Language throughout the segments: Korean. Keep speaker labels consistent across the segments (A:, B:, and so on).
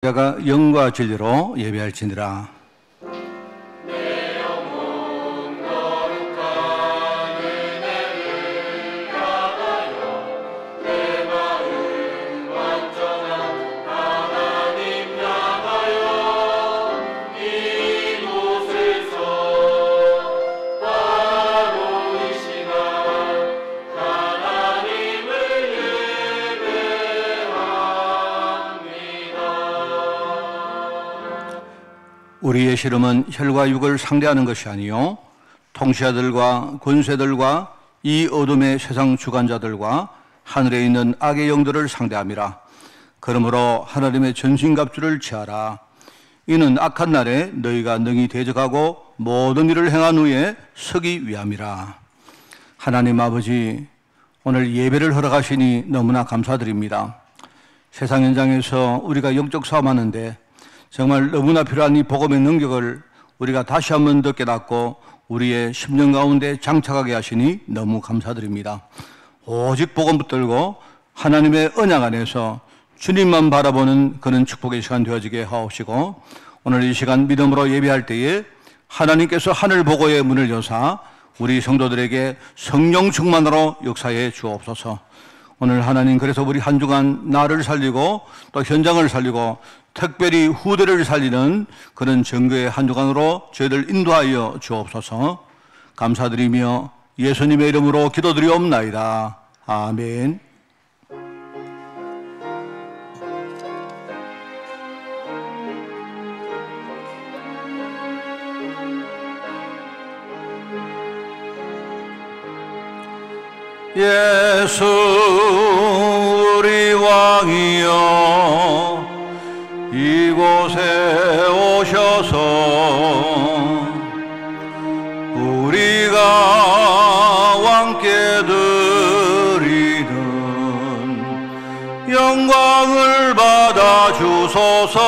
A: 자가 영과 진리로 예배할지니라. 우리의 씨름은 혈과 육을 상대하는 것이 아니요 통치자들과 권세들과 이 어둠의 세상 주관자들과 하늘에 있는 악의 영들을 상대함이라. 그러므로 하나님의 전신갑주를 취하라. 이는 악한 날에 너희가 능히 대적하고 모든 일을 행한 후에 서기 위함이라. 하나님 아버지, 오늘 예배를 허락하시니 너무나 감사드립니다. 세상 현장에서 우리가 영적 싸움하는데 정말 너무나 필요한 이 복음의 능력을 우리가 다시 한번 더 깨닫고 우리의 심령 가운데 장착하게 하시니 너무 감사드립니다. 오직 복음 붙들고 하나님의 언약 안에서 주님만 바라보는 그런 축복의 시간 되어지게 하옵시고, 오늘 이 시간 믿음으로 예배할 때에 하나님께서 하늘 보고의 문을 여사 우리 성도들에게 성령 충만으로 역사해 주옵소서. 오늘 하나님, 그래서 우리 한 주간 나를 살리고 또 현장을 살리고 특별히 후대를 살리는 그런 정교의 한 주간으로 저희들 인도하여 주옵소서. 감사드리며 예수님의 이름으로 기도드리옵나이다. 아멘. 예수 우리 왕이여, 이곳에 오셔서 우리가 왕께 드리는 영광을 받아 주소서.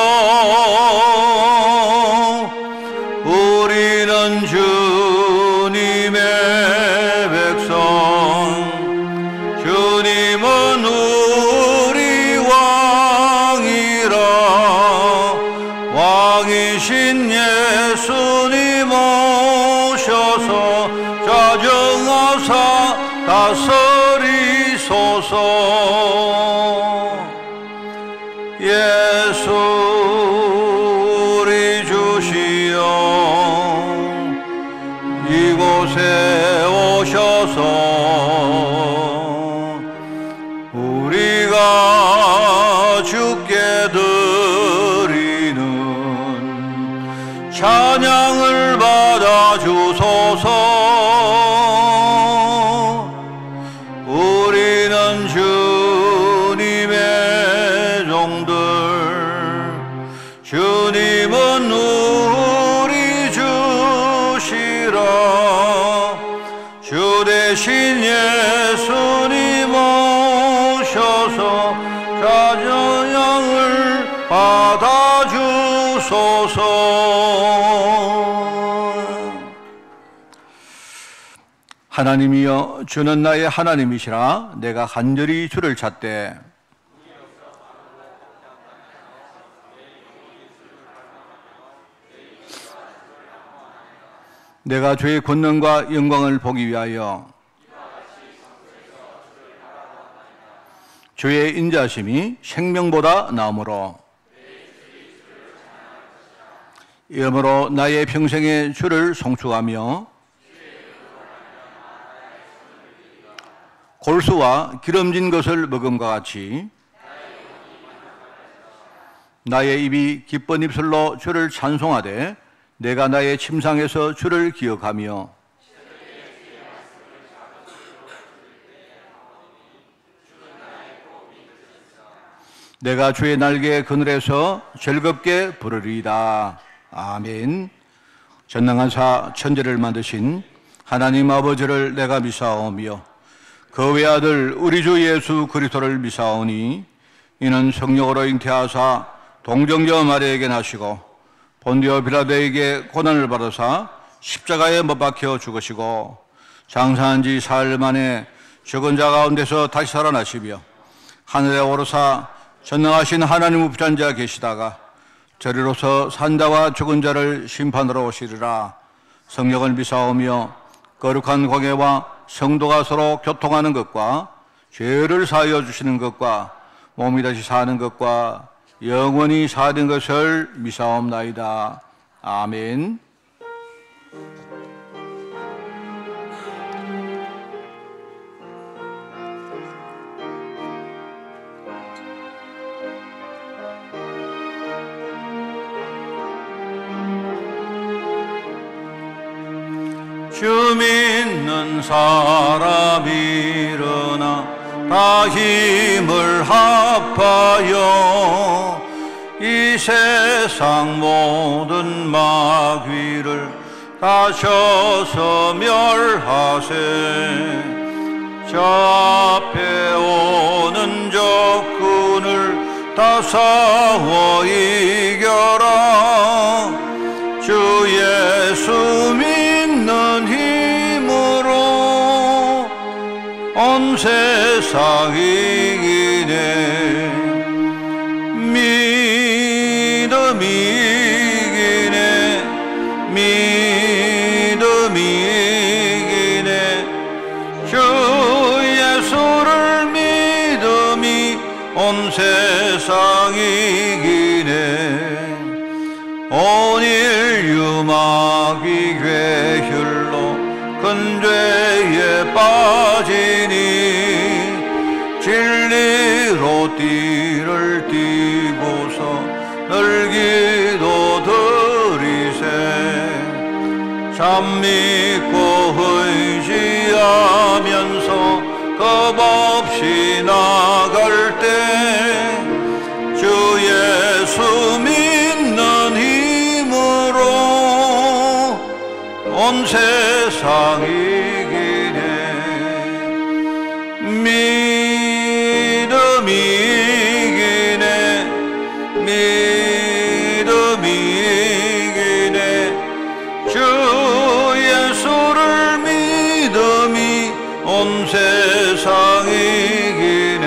A: 우리는 주님의 백성, 주님은 우리 왕이라. 왕이신 예수님 오셔서 좌정하사 다스리소서. 예수 우리 주시여, 이곳에 오셔서 우리가 주께 드리는 찬양을 받아 주소서. 우리는 주님의 종들, 주님은 우리 주시라. 주 대신 예수님 오셔서 자정을 받아 주소서. 하나님이여, 주는 나의 하나님이시라. 내가 간절히 주를 찾되 내가 주의 권능과 영광을 보기 위하여 주의 인자심이 생명보다 나음으로, 이러므로 나의 평생에 주를 송축하며 골수와 기름진 것을 먹음과 같이 나의 입이 기쁜 입술로 주를 찬송하되 내가 나의 침상에서 주를 기억하며 내가 주의 날개 그늘에서 즐겁게 부르리이다. 아멘. 전능하사 천지를 만드신 하나님 아버지를 내가 믿사오며 그 외아들 우리 주 예수 그리스도를 믿사오니, 이는 성령으로 잉태하사 동정녀 마리아에게 나시고 본디오 빌라도에게 고난을 받으사 십자가에 못 박혀 죽으시고 장사한 지 사흘 만에 죽은 자 가운데서 다시 살아나시며 하늘에 오르사 전능하신 하나님 우편자 계시다가 저리로서 산자와 죽은 자를 심판하러 오시리라. 성령을 믿사오며 거룩한 공예와 성도가 서로 교통하는 것과 죄를 사하여 주시는 것과 몸이 다시 사는 것과 영원히 사는 것을 믿사옵나이다. 아멘. 주 믿는 사람 일어나 다 힘을 합하여 이 세상 모든 마귀를 다 쳐서 멸하세. 저 앞에 오는 적군을 다 싸워 이겨라. 주 예수 믿는 힘으로 온 세상 이기네. 믿음 이기네. 믿음 이기네. 주 예수를 믿음이 온 세상 이기네. 온 인류 마귀 괴혈로 큰 죄에 빠지니 진리로 띠를 띠고서 늘 기도드리세. 참 믿고 의지하면서 겁없이 나갈 때 주 예수 믿는 힘으로 온 세상 이기네. 믿음 이기네. 믿음 이기네. 주 예수를 믿음이 온 세상 이기네.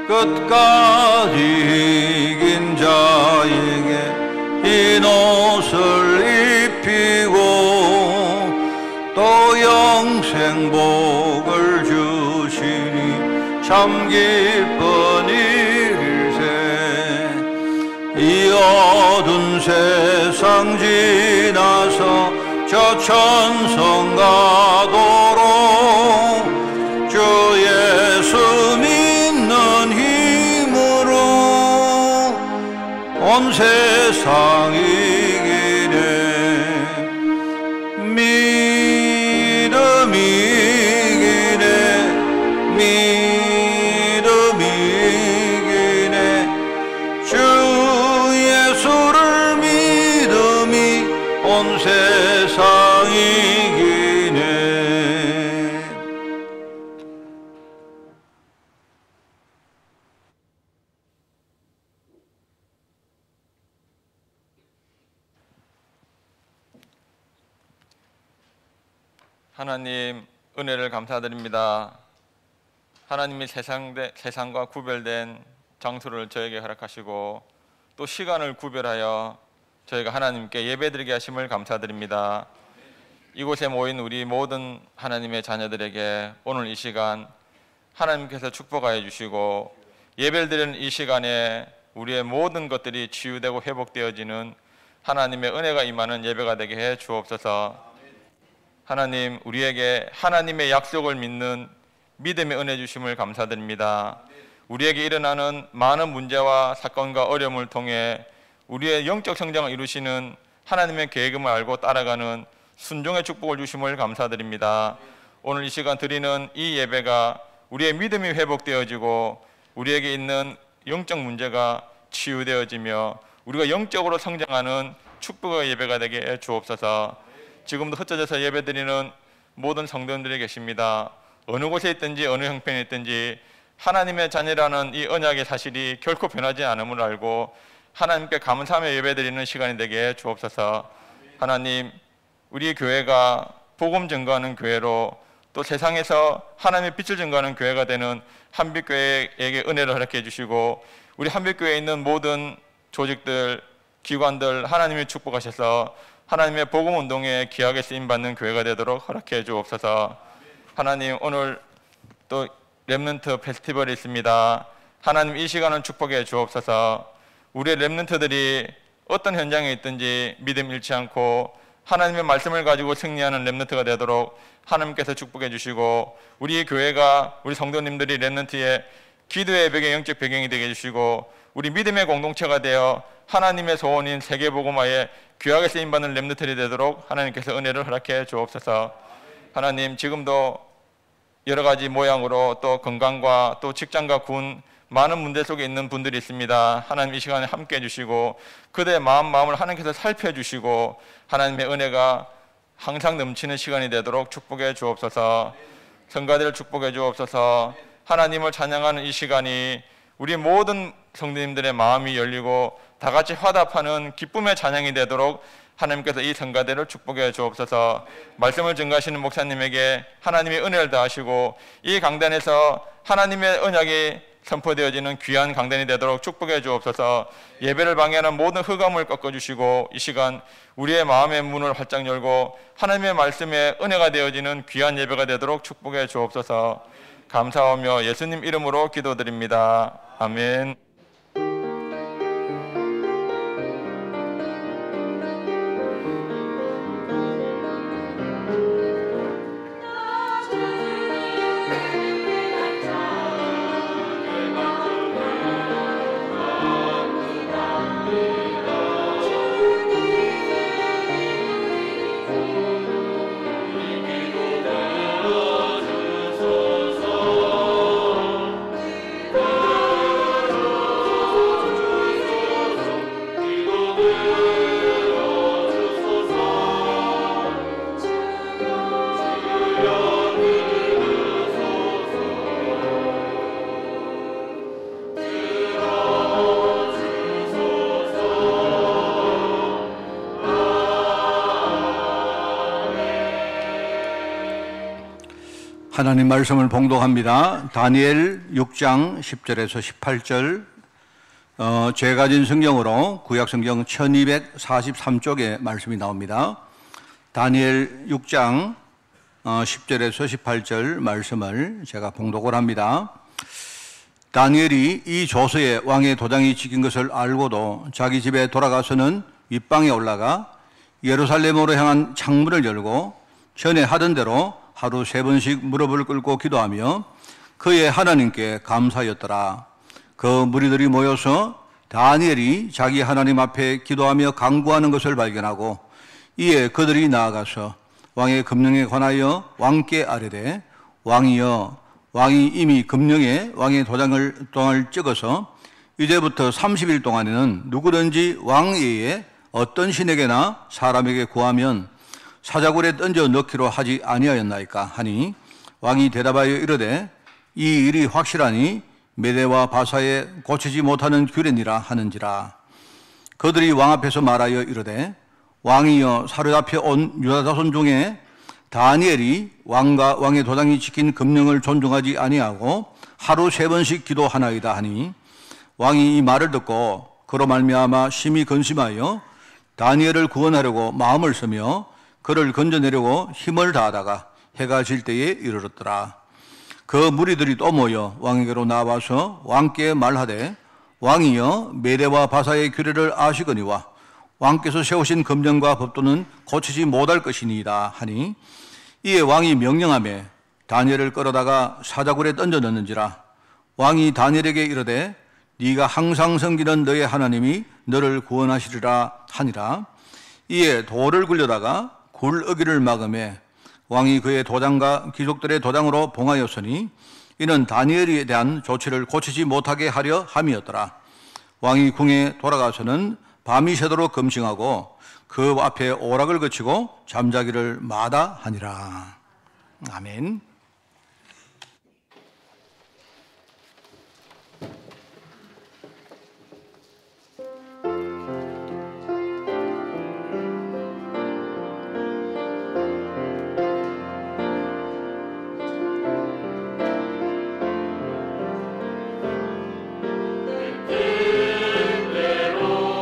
A: 끝까지 이긴 자에게 흰 옷을 입히고 또 영생 복을 주시니 참 기쁜 일일세. 이 어두운 세상 지나서 저 천성 가도록 주 예수 믿는 힘으로 온 세상 이기네. 믿음 이기네. 믿음 이기네. 주 예수를 믿음이 온 세상 이기네.
B: 하나님 은혜를 감사드립니다. 하나님이 세상과 구별된 장소를 저에게 허락하시고 또 시간을 구별하여 저희가 하나님께 예배드리게 하심을 감사드립니다. 이곳에 모인 우리 모든 하나님의 자녀들에게 오늘 이 시간 하나님께서 축복하여 주시고 예배를 드리는 이 시간에 우리의 모든 것들이 치유되고 회복되어지는 하나님의 은혜가 임하는 예배가 되게 해 주옵소서. 하나님, 우리에게 하나님의 약속을 믿는 믿음의 은혜 주심을 감사드립니다. 우리에게 일어나는 많은 문제와 사건과 어려움을 통해 우리의 영적 성장을 이루시는 하나님의 계획을 알고 따라가는 순종의 축복을 주심을 감사드립니다. 오늘 이 시간 드리는 이 예배가 우리의 믿음이 회복되어지고 우리에게 있는 영적 문제가 치유되어지며 우리가 영적으로 성장하는 축복의 예배가 되게 해 주옵소서. 지금도 흩어져서 예배드리는 모든 성도님들이 계십니다. 어느 곳에 있든지 어느 형편에 있든지 하나님의 자녀라는 이 언약의 사실이 결코 변하지 않음을 알고 하나님께 감사하며 예배드리는 시간이 되게 해 주옵소서. 하나님, 우리 교회가 복음 증거하는 교회로 또 세상에서 하나님의 빛을 증거하는 교회가 되는 한빛교회에게 은혜를 허락해 주시고 우리 한빛교회에 있는 모든 조직들, 기관들 하나님이 축복하셔서 하나님의 복음 운동에 귀하게 쓰임 받는 교회가 되도록 허락해 주옵소서. 하나님, 오늘 또 렘넌트 페스티벌이 있습니다. 하나님, 이 시간은 축복해 주옵소서. 우리의 렘넌트들이 어떤 현장에 있든지 믿음 잃지 않고 하나님의 말씀을 가지고 승리하는 렘넌트가 되도록 하나님께서 축복해 주시고, 우리 교회가, 우리 성도님들이 렘넌트의 기도의 배경, 영적 배경이 되게 해주시고, 우리 믿음의 공동체가 되어 하나님의 소원인 세계복음화에 귀하게 쓰임받는 렘넌트들이 되도록 하나님께서 은혜를 허락해 주옵소서. 하나님, 지금도 여러 가지 모양으로 또 건강과 또 직장과 군 많은 문제 속에 있는 분들이 있습니다. 하나님, 이 시간에 함께 해주시고 그들의 마음을 하나님께서 살펴주시고 하나님의 은혜가 항상 넘치는 시간이 되도록 축복해 주옵소서. 성가대를 축복해 주옵소서. 하나님을 찬양하는 이 시간이 우리 모든 성도님들의 마음이 열리고 다 같이 화답하는 기쁨의 찬양이 되도록 하나님께서 이 성가대를 축복해 주옵소서. 말씀을 증거하시는 목사님에게 하나님의 은혜를 다하시고 이 강단에서 하나님의 언약이 선포되어지는 귀한 강단이 되도록 축복해 주옵소서. 예배를 방해하는 모든 흑암을 꺾어주시고 이 시간 우리의 마음의 문을 활짝 열고 하나님의 말씀에 은혜가 되어지는 귀한 예배가 되도록 축복해 주옵소서. 감사하며 예수님 이름으로 기도드립니다. 아멘.
A: 하나님 말씀을 봉독합니다. 다니엘 6장 10절에서 18절, 제가 가진 성경으로 구약성경 1243쪽에 말씀이 나옵니다. 다니엘 6장 10절에서 18절 말씀을 제가 봉독을 합니다. 다니엘이 이 조서에 왕의 도장이 찍힌 것을 알고도 자기 집에 돌아가서는 윗방에 올라가 예루살렘으로 향한 창문을 열고 전에 하던 대로 하루 3번씩 무릎을 꿇고 기도하며 그의 하나님께 감사하였더라. 그 무리들이 모여서 다니엘이 자기 하나님 앞에 기도하며 간구하는 것을 발견하고 이에 그들이 나아가서 왕의 금령에 관하여 왕께 아뢰되, 왕이여, 왕이 이미 금령에 왕의 도장을 찍어서 이제부터 30일 동안에는 누구든지 왕 외에 어떤 신에게나 사람에게 구하면 사자굴에 던져 넣기로 하지 아니하였나이까 하니, 왕이 대답하여 이르되 이 일이 확실하니 메대와 바사에 고치지 못하는 규례니라 하는지라. 그들이 왕 앞에서 말하여 이르되, 왕이여, 사로잡혀 온 유다 자손 중에 다니엘이 왕과 왕의 도장이 찍힌 금령을 존중하지 아니하고 하루 3번씩 기도하나이다 하니, 왕이 이 말을 듣고 그로 말미암아 심히 근심하여 다니엘을 구원하려고 마음을 쓰며 그를 건져내려고 힘을 다하다가 해가 질 때에 이르렀더라. 그 무리들이 또 모여 왕에게로 나와서 왕께 말하되, 왕이여, 메대와 바사의 규례를 아시거니와 왕께서 세우신 금령과 법도는 고치지 못할 것이니이다 하니, 이에 왕이 명령하며 다니엘을 끌어다가 사자굴에 던져 넣는지라. 왕이 다니엘에게 이르되 네가 항상 섬기는 너의 하나님이 너를 구원하시리라 하니라. 이에 돌을 굴려다가 굴어기를 막음에 왕이 그의 도장과 귀족들의 도장으로 봉하였으니 이는 다니엘에 대한 조치를 고치지 못하게 하려 함이었더라. 왕이 궁에 돌아가서는 밤이 새도록 금싱하고 그 앞에 오락을 그치고 잠자기를 마다하니라. 아멘.
C: 뜻대로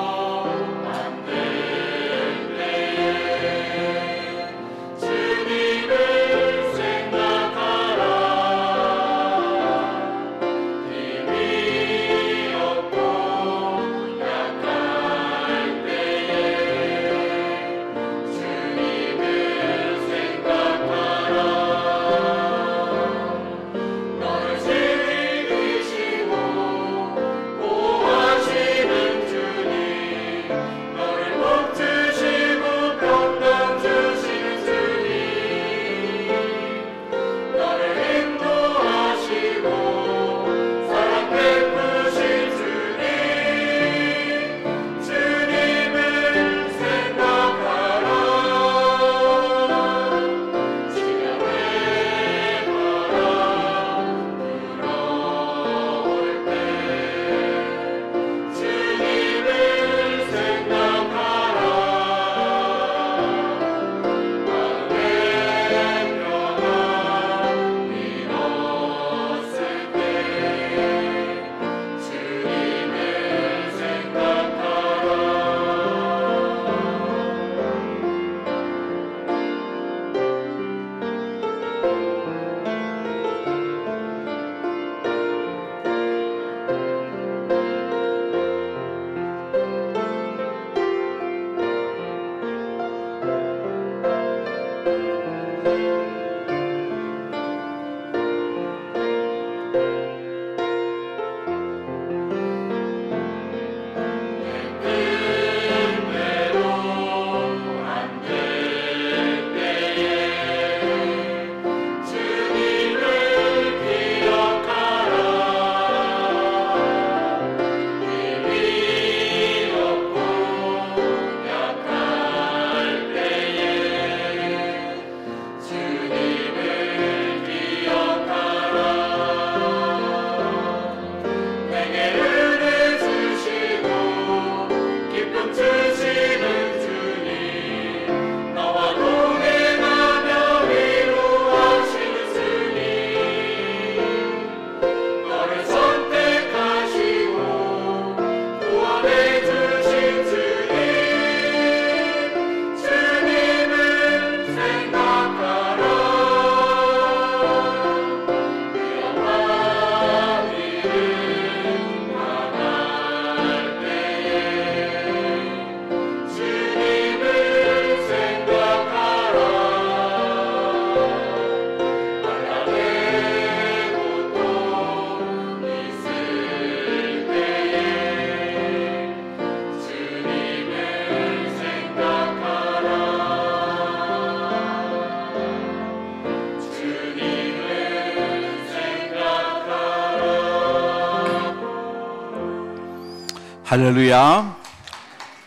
A: 할렐루야.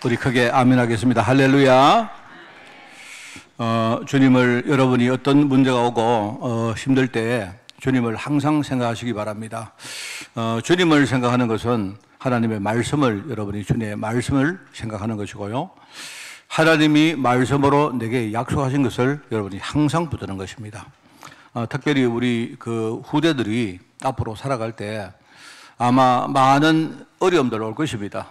A: 우리 크게 아멘 하겠습니다. 할렐루야. 주님을 여러분이 어떤 문제가 오고 힘들 때 주님을 항상 생각하시기 바랍니다. 주님을 생각하는 것은 하나님의 말씀을 여러분이 주님의 말씀을 생각하는 것이고요. 하나님이 말씀으로 내게 약속하신 것을 여러분이 항상 붙드는 것입니다. 특별히 우리 그 후대들이 앞으로 살아갈 때 아마 많은 어려움들 올 것입니다.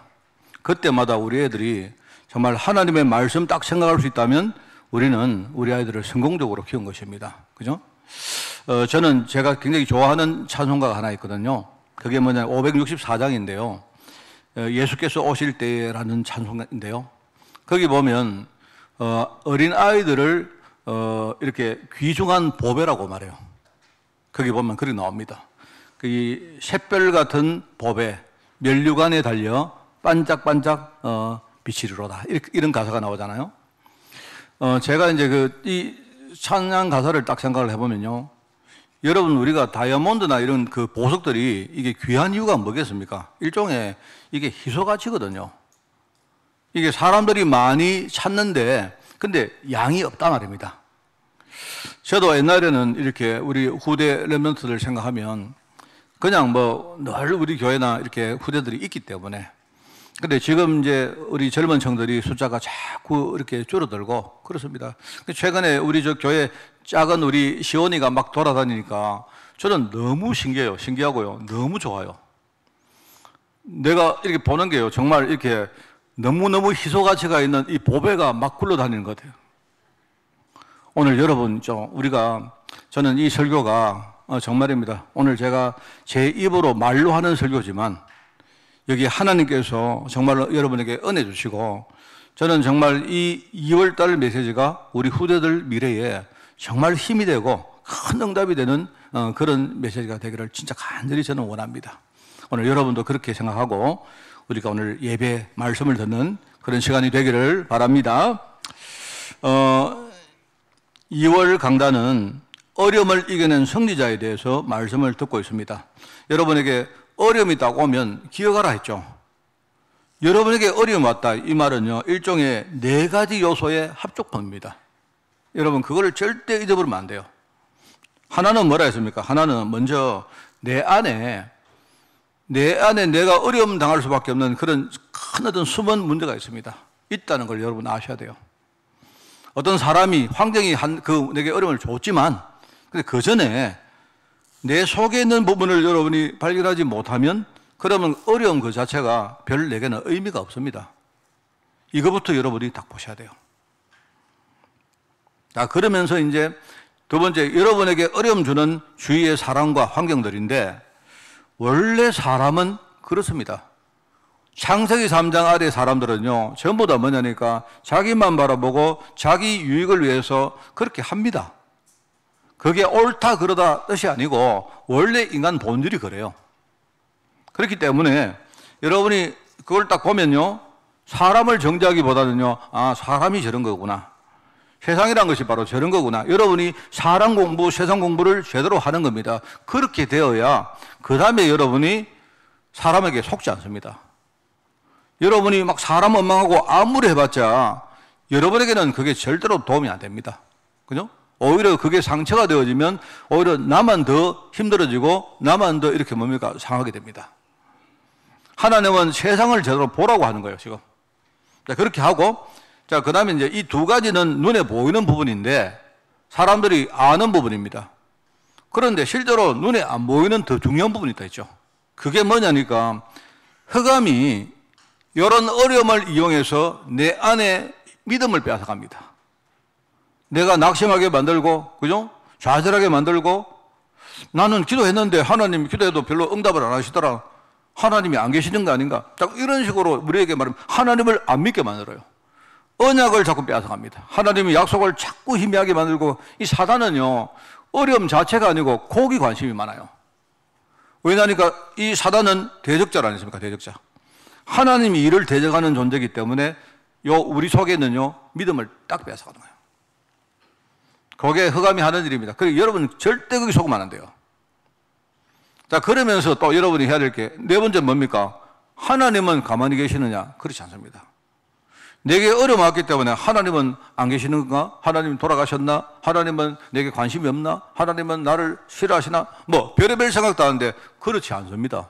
A: 그때마다 우리 애들이 정말 하나님의 말씀 딱 생각할 수 있다면 우리는 우리 아이들을 성공적으로 키운 것입니다. 그죠? 저는 제가 굉장히 좋아하는 찬송가가 하나 있거든요. 그게 뭐냐, 564장인데요. 예수께서 오실 때라는 찬송가인데요. 거기 보면, 어린 아이들을, 이렇게 귀중한 보배라고 말해요. 거기 보면 그렇게 나옵니다. 이 샛별 같은 보배, 면류관에 달려 반짝반짝, 비치리로다. 이런 가사가 나오잖아요. 제가 이제 이 찬양 가사를 딱 생각을 해보면요. 여러분, 우리가 다이아몬드나 이런 그 보석들이 이게 귀한 이유가 뭐겠습니까? 일종의 이게 희소가치거든요. 이게 사람들이 많이 찾는데, 근데 양이 없단 말입니다. 저도 옛날에는 이렇게 우리 후대 렘넌트들 생각하면 그냥 뭐 늘 우리 교회나 이렇게 후대들이 있기 때문에. 근데 지금 이제 우리 젊은 층들이 숫자가 자꾸 이렇게 줄어들고 그렇습니다. 최근에 우리 저 교회 작은 우리 시온이가 막 돌아다니니까 저는 너무 신기해요. 신기하고요. 너무 좋아요. 내가 이렇게 보는 게요. 정말 이렇게 너무너무 희소가치가 있는 이 보배가 막 굴러다니는 것 같아요. 오늘 여러분, 저는 이 설교가 정말입니다. 오늘 제가 제 입으로 말로 하는 설교지만 여기 하나님께서 정말로 여러분에게 은혜 주시고 저는 정말 이 2월달 메시지가 우리 후대들 미래에 정말 힘이 되고 큰 응답이 되는 그런 메시지가 되기를 진짜 간절히 저는 원합니다. 오늘 여러분도 그렇게 생각하고 우리가 오늘 예배 말씀을 듣는 그런 시간이 되기를 바랍니다. 2월 강단은 어려움을 이겨낸 승리자에 대해서 말씀을 듣고 있습니다. 여러분에게 어려움이 딱 오면 기억하라 했죠. 여러분에게 어려움 왔다. 이 말은요, 일종의 4가지 요소의 합족품입니다. 여러분, 그거를 절대 잊어버리면 안 돼요. 하나는 뭐라 했습니까? 하나는 먼저 내 안에 내가 어려움 당할 수밖에 없는 그런 큰 어떤 숨은 문제가 있습니다. 있다는 걸 여러분 아셔야 돼요. 어떤 사람이, 환경이 내게 어려움을 줬지만, 근데 그 전에 내 속에 있는 부분을 여러분이 발견하지 못하면 그러면 어려움 그 자체가 별 내게는 의미가 없습니다. 이거부터 여러분이 딱 보셔야 돼요. 자, 그러면서 이제 두 번째, 여러분에게 어려움 주는 주위의 사람과 환경들인데 원래 사람은 그렇습니다. 창세기 3장 아래 사람들은요, 전부 다 뭐냐니까 자기만 바라보고 자기 유익을 위해서 그렇게 합니다. 그게 옳다 그러다 뜻이 아니고 원래 인간 본질이 그래요. 그렇기 때문에 여러분이 그걸 딱 보면요, 사람을 정죄하기보다는요, 아, 사람이 저런 거구나. 세상이란 것이 바로 저런 거구나. 여러분이 사람 공부, 세상 공부를 제대로 하는 겁니다. 그렇게 되어야 그 다음에 여러분이 사람에게 속지 않습니다. 여러분이 막 사람 원망하고 아무리 해봤자 여러분에게는 그게 절대로 도움이 안 됩니다. 그죠? 오히려 그게 상처가 되어지면 오히려 나만 더 힘들어지고 나만 더 이렇게 상하게 됩니다. 하나님은 세상을 제대로 보라고 하는 거예요, 지금. 자, 그렇게 하고, 자, 그 다음에 이제 이 2가지는 눈에 보이는 부분인데 사람들이 아는 부분입니다. 그런데 실제로 눈에 안 보이는 더 중요한 부분이 있다 했죠. 그게 뭐냐니까 흑암이 이런 어려움을 이용해서 내 안에 믿음을 빼앗아갑니다. 내가 낙심하게 만들고, 그죠? 좌절하게 만들고, 나는 기도했는데 하나님 기도해도 별로 응답을 안 하시더라. 하나님이 안 계시는 거 아닌가? 자꾸 이런 식으로 우리에게 말하면 하나님을 안 믿게 만들어요. 언약을 자꾸 빼앗아갑니다. 하나님의 약속을 자꾸 희미하게 만들고, 이 사단은요, 어려움 자체가 아니고 고기 관심이 많아요. 왜냐니까 이 사단은 대적자 아니십니까? 대적자. 하나님이 이를 대적하는 존재이기 때문에 우리 속에는요, 믿음을 딱 빼앗아가는 거예요. 그게 흑암이 하는 일입니다. 그리고 여러분 절대 거기 속으면 안 돼요. 자, 그러면서 또 여러분이 해야 될 게 4번째 뭡니까? 하나님은 가만히 계시느냐? 그렇지 않습니다. 내게 어려움 왔기 때문에 하나님은 안 계시는가? 하나님 돌아가셨나? 하나님은 내게 관심이 없나? 하나님은 나를 싫어하시나? 뭐 별의별 생각도 하는데 그렇지 않습니다.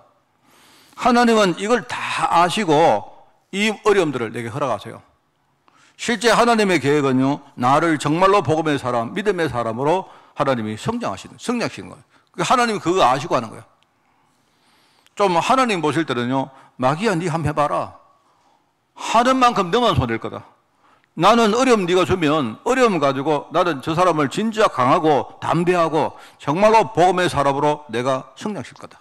A: 하나님은 이걸 다 아시고 이 어려움들을 내게 허락하세요. 실제 하나님의 계획은요, 나를 정말로 복음의 사람, 믿음의 사람으로 하나님이 성장시키는 거예요. 하나님이 그거 아시고 하는 거예요. 좀 하나님 보실 때는요, 마귀야, 니 한번 해봐라. 하는 만큼 너만 손댈 거다. 나는 어려움 네가 주면 어려움 가지고 나는 저 사람을 진짜 강하고 담대하고 정말로 복음의 사람으로 내가 성장시킬 거다.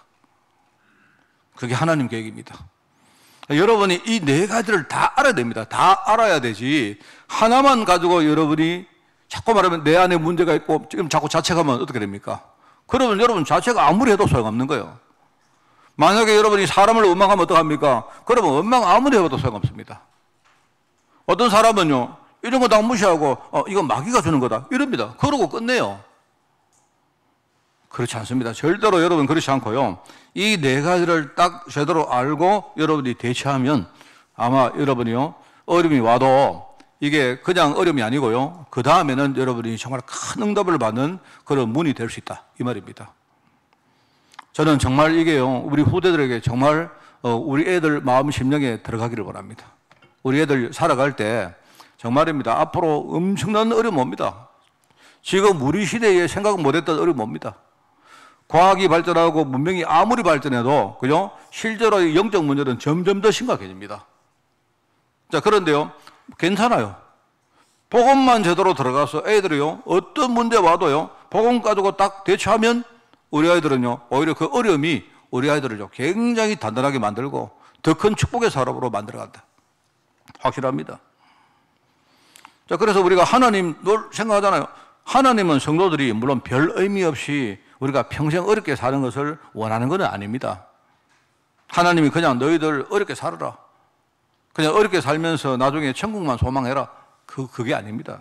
A: 그게 하나님 계획입니다. 여러분이 이 네 가지를 다 알아야 됩니다. 다 알아야 되지. 하나만 가지고 여러분이 자꾸 말하면 내 안에 문제가 있고 지금 자꾸 자책하면 어떻게 됩니까? 그러면 여러분 자책 아무리 해도 소용없는 거예요. 만약에 여러분이 사람을 원망하면 어떡합니까? 그러면 원망 아무리 해도 소용없습니다. 어떤 사람은요, 이런 거 다 무시하고 이건 마귀가 주는 거다 이럽니다. 그러고 끝내요. 그렇지 않습니다. 절대로 여러분 그렇지 않고요. 이 네 가지를 딱 제대로 알고 여러분이 대처하면 아마 여러분이요, 어려움이 와도 이게 그냥 어려움이 아니고요, 그 다음에는 여러분이 정말 큰 응답을 받는 그런 문이 될 수 있다 이 말입니다. 저는 정말 이게요, 우리 후대들에게 정말 우리 애들 마음 심령에 들어가기를 바랍니다. 우리 애들 살아갈 때 정말입니다. 앞으로 엄청난 어려움 옵니다. 지금 우리 시대에 생각 못했던 어려움 옵니다. 과학이 발전하고 문명이 아무리 발전해도 그죠? 실제로 영적 문제는 점점 더 심각해집니다. 자, 그런데요, 괜찮아요. 복음만 제대로 들어가서 애들이요, 어떤 문제 와도요, 복음 가지고 딱 대처하면 우리 아이들은요, 오히려 그 어려움이 우리 아이들을요, 굉장히 단단하게 만들고 더 큰 축복의 사람으로 만들어간다. 확실합니다. 자, 그래서 우리가 하나님 늘 생각하잖아요. 하나님은 성도들이 물론 별 의미 없이 우리가 평생 어렵게 사는 것을 원하는 건 아닙니다. 하나님이 그냥 너희들 어렵게 살아라, 그냥 어렵게 살면서 나중에 천국만 소망해라, 그게 아닙니다.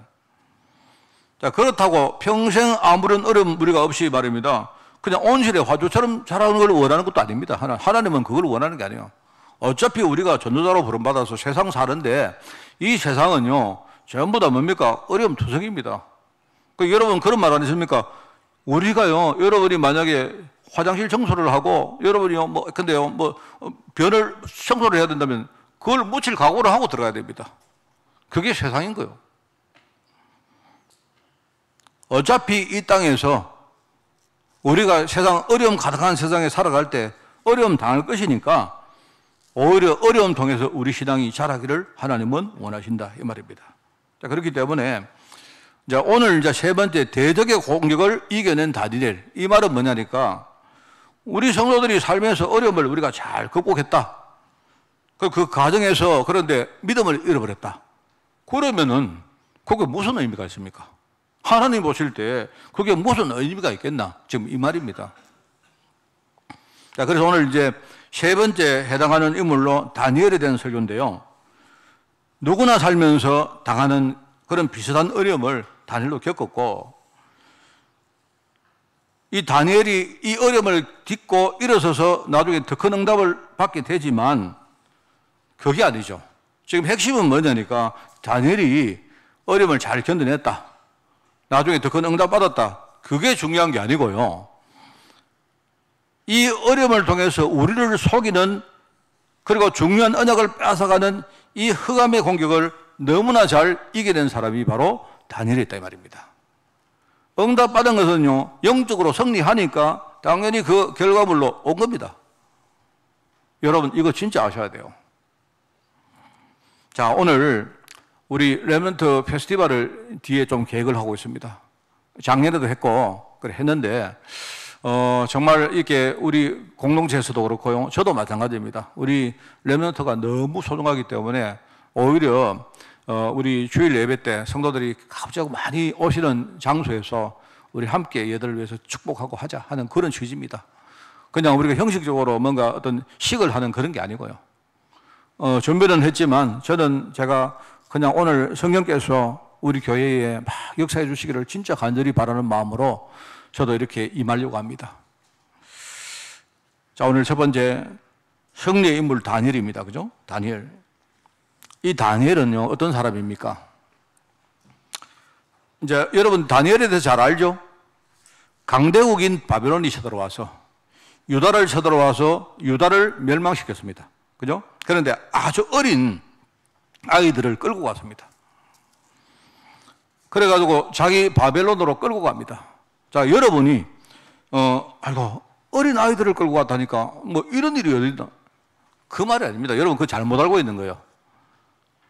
A: 자, 그렇다고 평생 아무런 어려움 우리가 없이 말입니다, 그냥 온실의 화초처럼 자라는 걸 원하는 것도 아닙니다. 하나님은 그걸 원하는 게 아니에요. 어차피 우리가 전도자로 부름받아서 세상 사는데 이 세상은요, 전부 다 뭡니까? 어려움 투성입니다. 여러분 그런 말 안 하십니까? 우리가요, 여러분이 만약에 화장실 청소를 하고 여러분이요, 근데요, 변을 청소를 해야 된다면 그걸 묻힐 각오를 하고 들어가야 됩니다. 그게 세상인 거예요. 어차피 이 땅에서 우리가 어려움 가득한 세상에 살아갈 때 어려움 당할 것이니까 오히려 어려움 통해서 우리 신앙이 자라기를 하나님은 원하신다 이 말입니다. 자, 그렇기 때문에 이제 오늘 이제 세 번째, 대적의 공격을 이겨낸 다니엘, 이 말은 뭐냐니까 우리 성도들이 살면서 어려움을 우리가 잘 극복했다. 그 과정에서 그런데 믿음을 잃어버렸다. 그러면은 그게 무슨 의미가 있습니까? 하나님 보실 때 그게 무슨 의미가 있겠나? 지금 이 말입니다. 자, 그래서 오늘 이제 세 번째 해당하는 인물로 다니엘에 대한 설교인데요. 누구나 살면서 당하는 그런 비슷한 어려움을 다니엘도 겪었고, 이 다니엘이 이 어려움을 딛고 일어서서 나중에 더 큰 응답을 받게 되지만 그게 아니죠. 지금 핵심은 뭐냐니까 다니엘이 어려움을 잘 견뎌냈다, 나중에 더 큰 응답 받았다, 그게 중요한 게 아니고요, 이 어려움을 통해서 우리를 속이는 그리고 중요한 언약을 뺏어가는 이 흑암의 공격을 너무나 잘 이겨낸 사람이 바로 다니엘이 있다 이 말입니다. 응답 받은 것은요, 영적으로 승리하니까 당연히 그 결과물로 온 겁니다. 여러분 이거 진짜 아셔야 돼요. 자, 오늘 우리 렘넌트 페스티벌을 뒤에 좀 계획을 하고 있습니다. 작년에도 했고 했는데 정말 이렇게 우리 공동체에서도 그렇고요, 저도 마찬가지입니다. 우리 렘넌트가 너무 소중하기 때문에 오히려 우리 주일 예배 때 성도들이 갑자기 많이 오시는 장소에서 우리 함께 얘들을 위해서 축복하고 하자 하는 그런 취지입니다. 그냥 우리가 형식적으로 뭔가 어떤 식을 하는 그런 게 아니고요. 준비는 했지만 제가 그냥 오늘 성령께서 우리 교회에 막 역사해 주시기를 진짜 간절히 바라는 마음으로 저도 이렇게 임하려고 합니다. 자, 오늘 첫 번째, 승리의 인물 다니엘입니다. 그죠? 다니엘. 이 다니엘은요, 어떤 사람입니까? 이제 여러분 다니엘에 대해서 잘 알죠? 강대국인 바벨론이 쳐들어와서 유다를 쳐들어와서 유다를 멸망시켰습니다. 그죠? 그런데 아주 어린 아이들을 끌고 갔습니다. 그래가지고 자기 바벨론으로 끌고 갑니다. 자, 여러분이 아이고 어린 아이들을 끌고 갔다니까 뭐 이런 일이 어디 있나? 그 말이 아닙니다. 여러분 그거 잘못 알고 있는 거예요.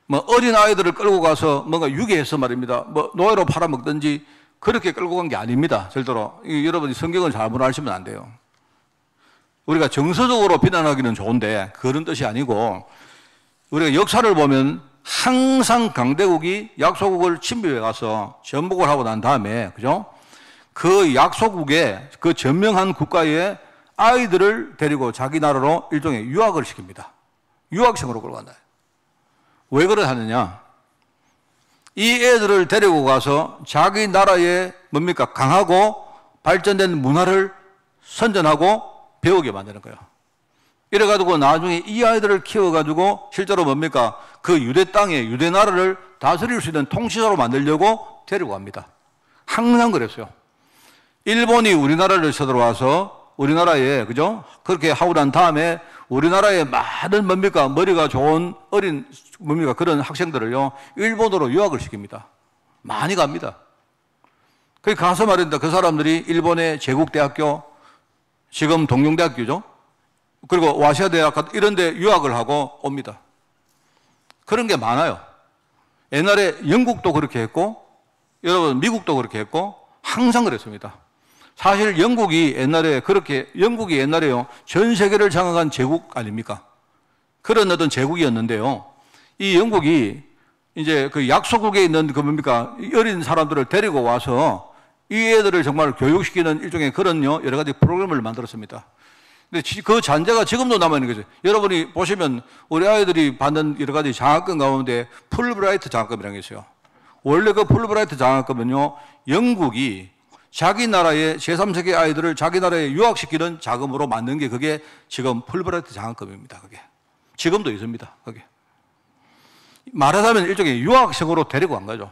A: 뭐 어린 아이들을 끌고 가서 뭔가 유괴해서 말입니다. 뭐 노예로 팔아먹든지 그렇게 끌고 간 게 아닙니다. 절대로. 여러분이 성경을 잘못 아시면 안 돼요. 우리가 정서적으로 비난하기는 좋은데 그런 뜻이 아니고 우리가 역사를 보면 항상 강대국이 약소국을 침입해 가서 전복을 하고 난 다음에, 그죠? 그 약소국의 그 전명한 국가의 아이들을 데리고 자기 나라로 일종의 유학을 시킵니다. 유학생으로 끌고 간다. 왜 그래 하느냐? 이 애들을 데리고 가서 자기 나라의 뭡니까? 강하고 발전된 문화를 선전하고 배우게 만드는 거예요. 이래가지고 나중에 이 아이들을 키워가지고 실제로 뭡니까? 그 유대 땅에 유대 나라를 다스릴 수 있는 통치자로 만들려고 데리고 갑니다. 항상 그랬어요. 일본이 우리나라를 쳐들어와서 우리나라에, 그죠? 그렇게 하고 난 다음에 우리나라에 많은 뭡니까? 머리가 좋은 어린 뭡니까? 그런 학생들을요, 일본으로 유학을 시킵니다. 많이 갑니다. 거기 가서 말입니다. 그 사람들이 일본의 제국대학교, 지금 동명대학교죠? 그리고 와시아대학 이런 데 유학을 하고 옵니다. 그런 게 많아요. 옛날에 영국도 그렇게 했고, 여러분 미국도 그렇게 했고, 항상 그랬습니다. 사실 영국이 옛날에요, 전 세계를 장악한 제국 아닙니까? 그런 어떤 제국이었는데요. 이 영국이 이제 그 약소국에 있는 그 뭡니까? 어린 사람들을 데리고 와서 이 애들을 정말 교육시키는 일종의 그런요, 여러 가지 프로그램을 만들었습니다. 근데 그 잔재가 지금도 남아있는 거죠. 여러분이 보시면 우리 아이들이 받는 여러 가지 장학금 가운데 풀브라이트 장학금이라는 게 있어요. 원래 그 풀브라이트 장학금은요, 영국이 자기 나라의 제3세계 아이들을 자기 나라에 유학시키는 자금으로 만든 게 그게 지금 풀브라이트 장학금입니다. 그게. 지금도 있습니다. 그게. 말하자면 일종의 유학생으로 데리고 간 거죠.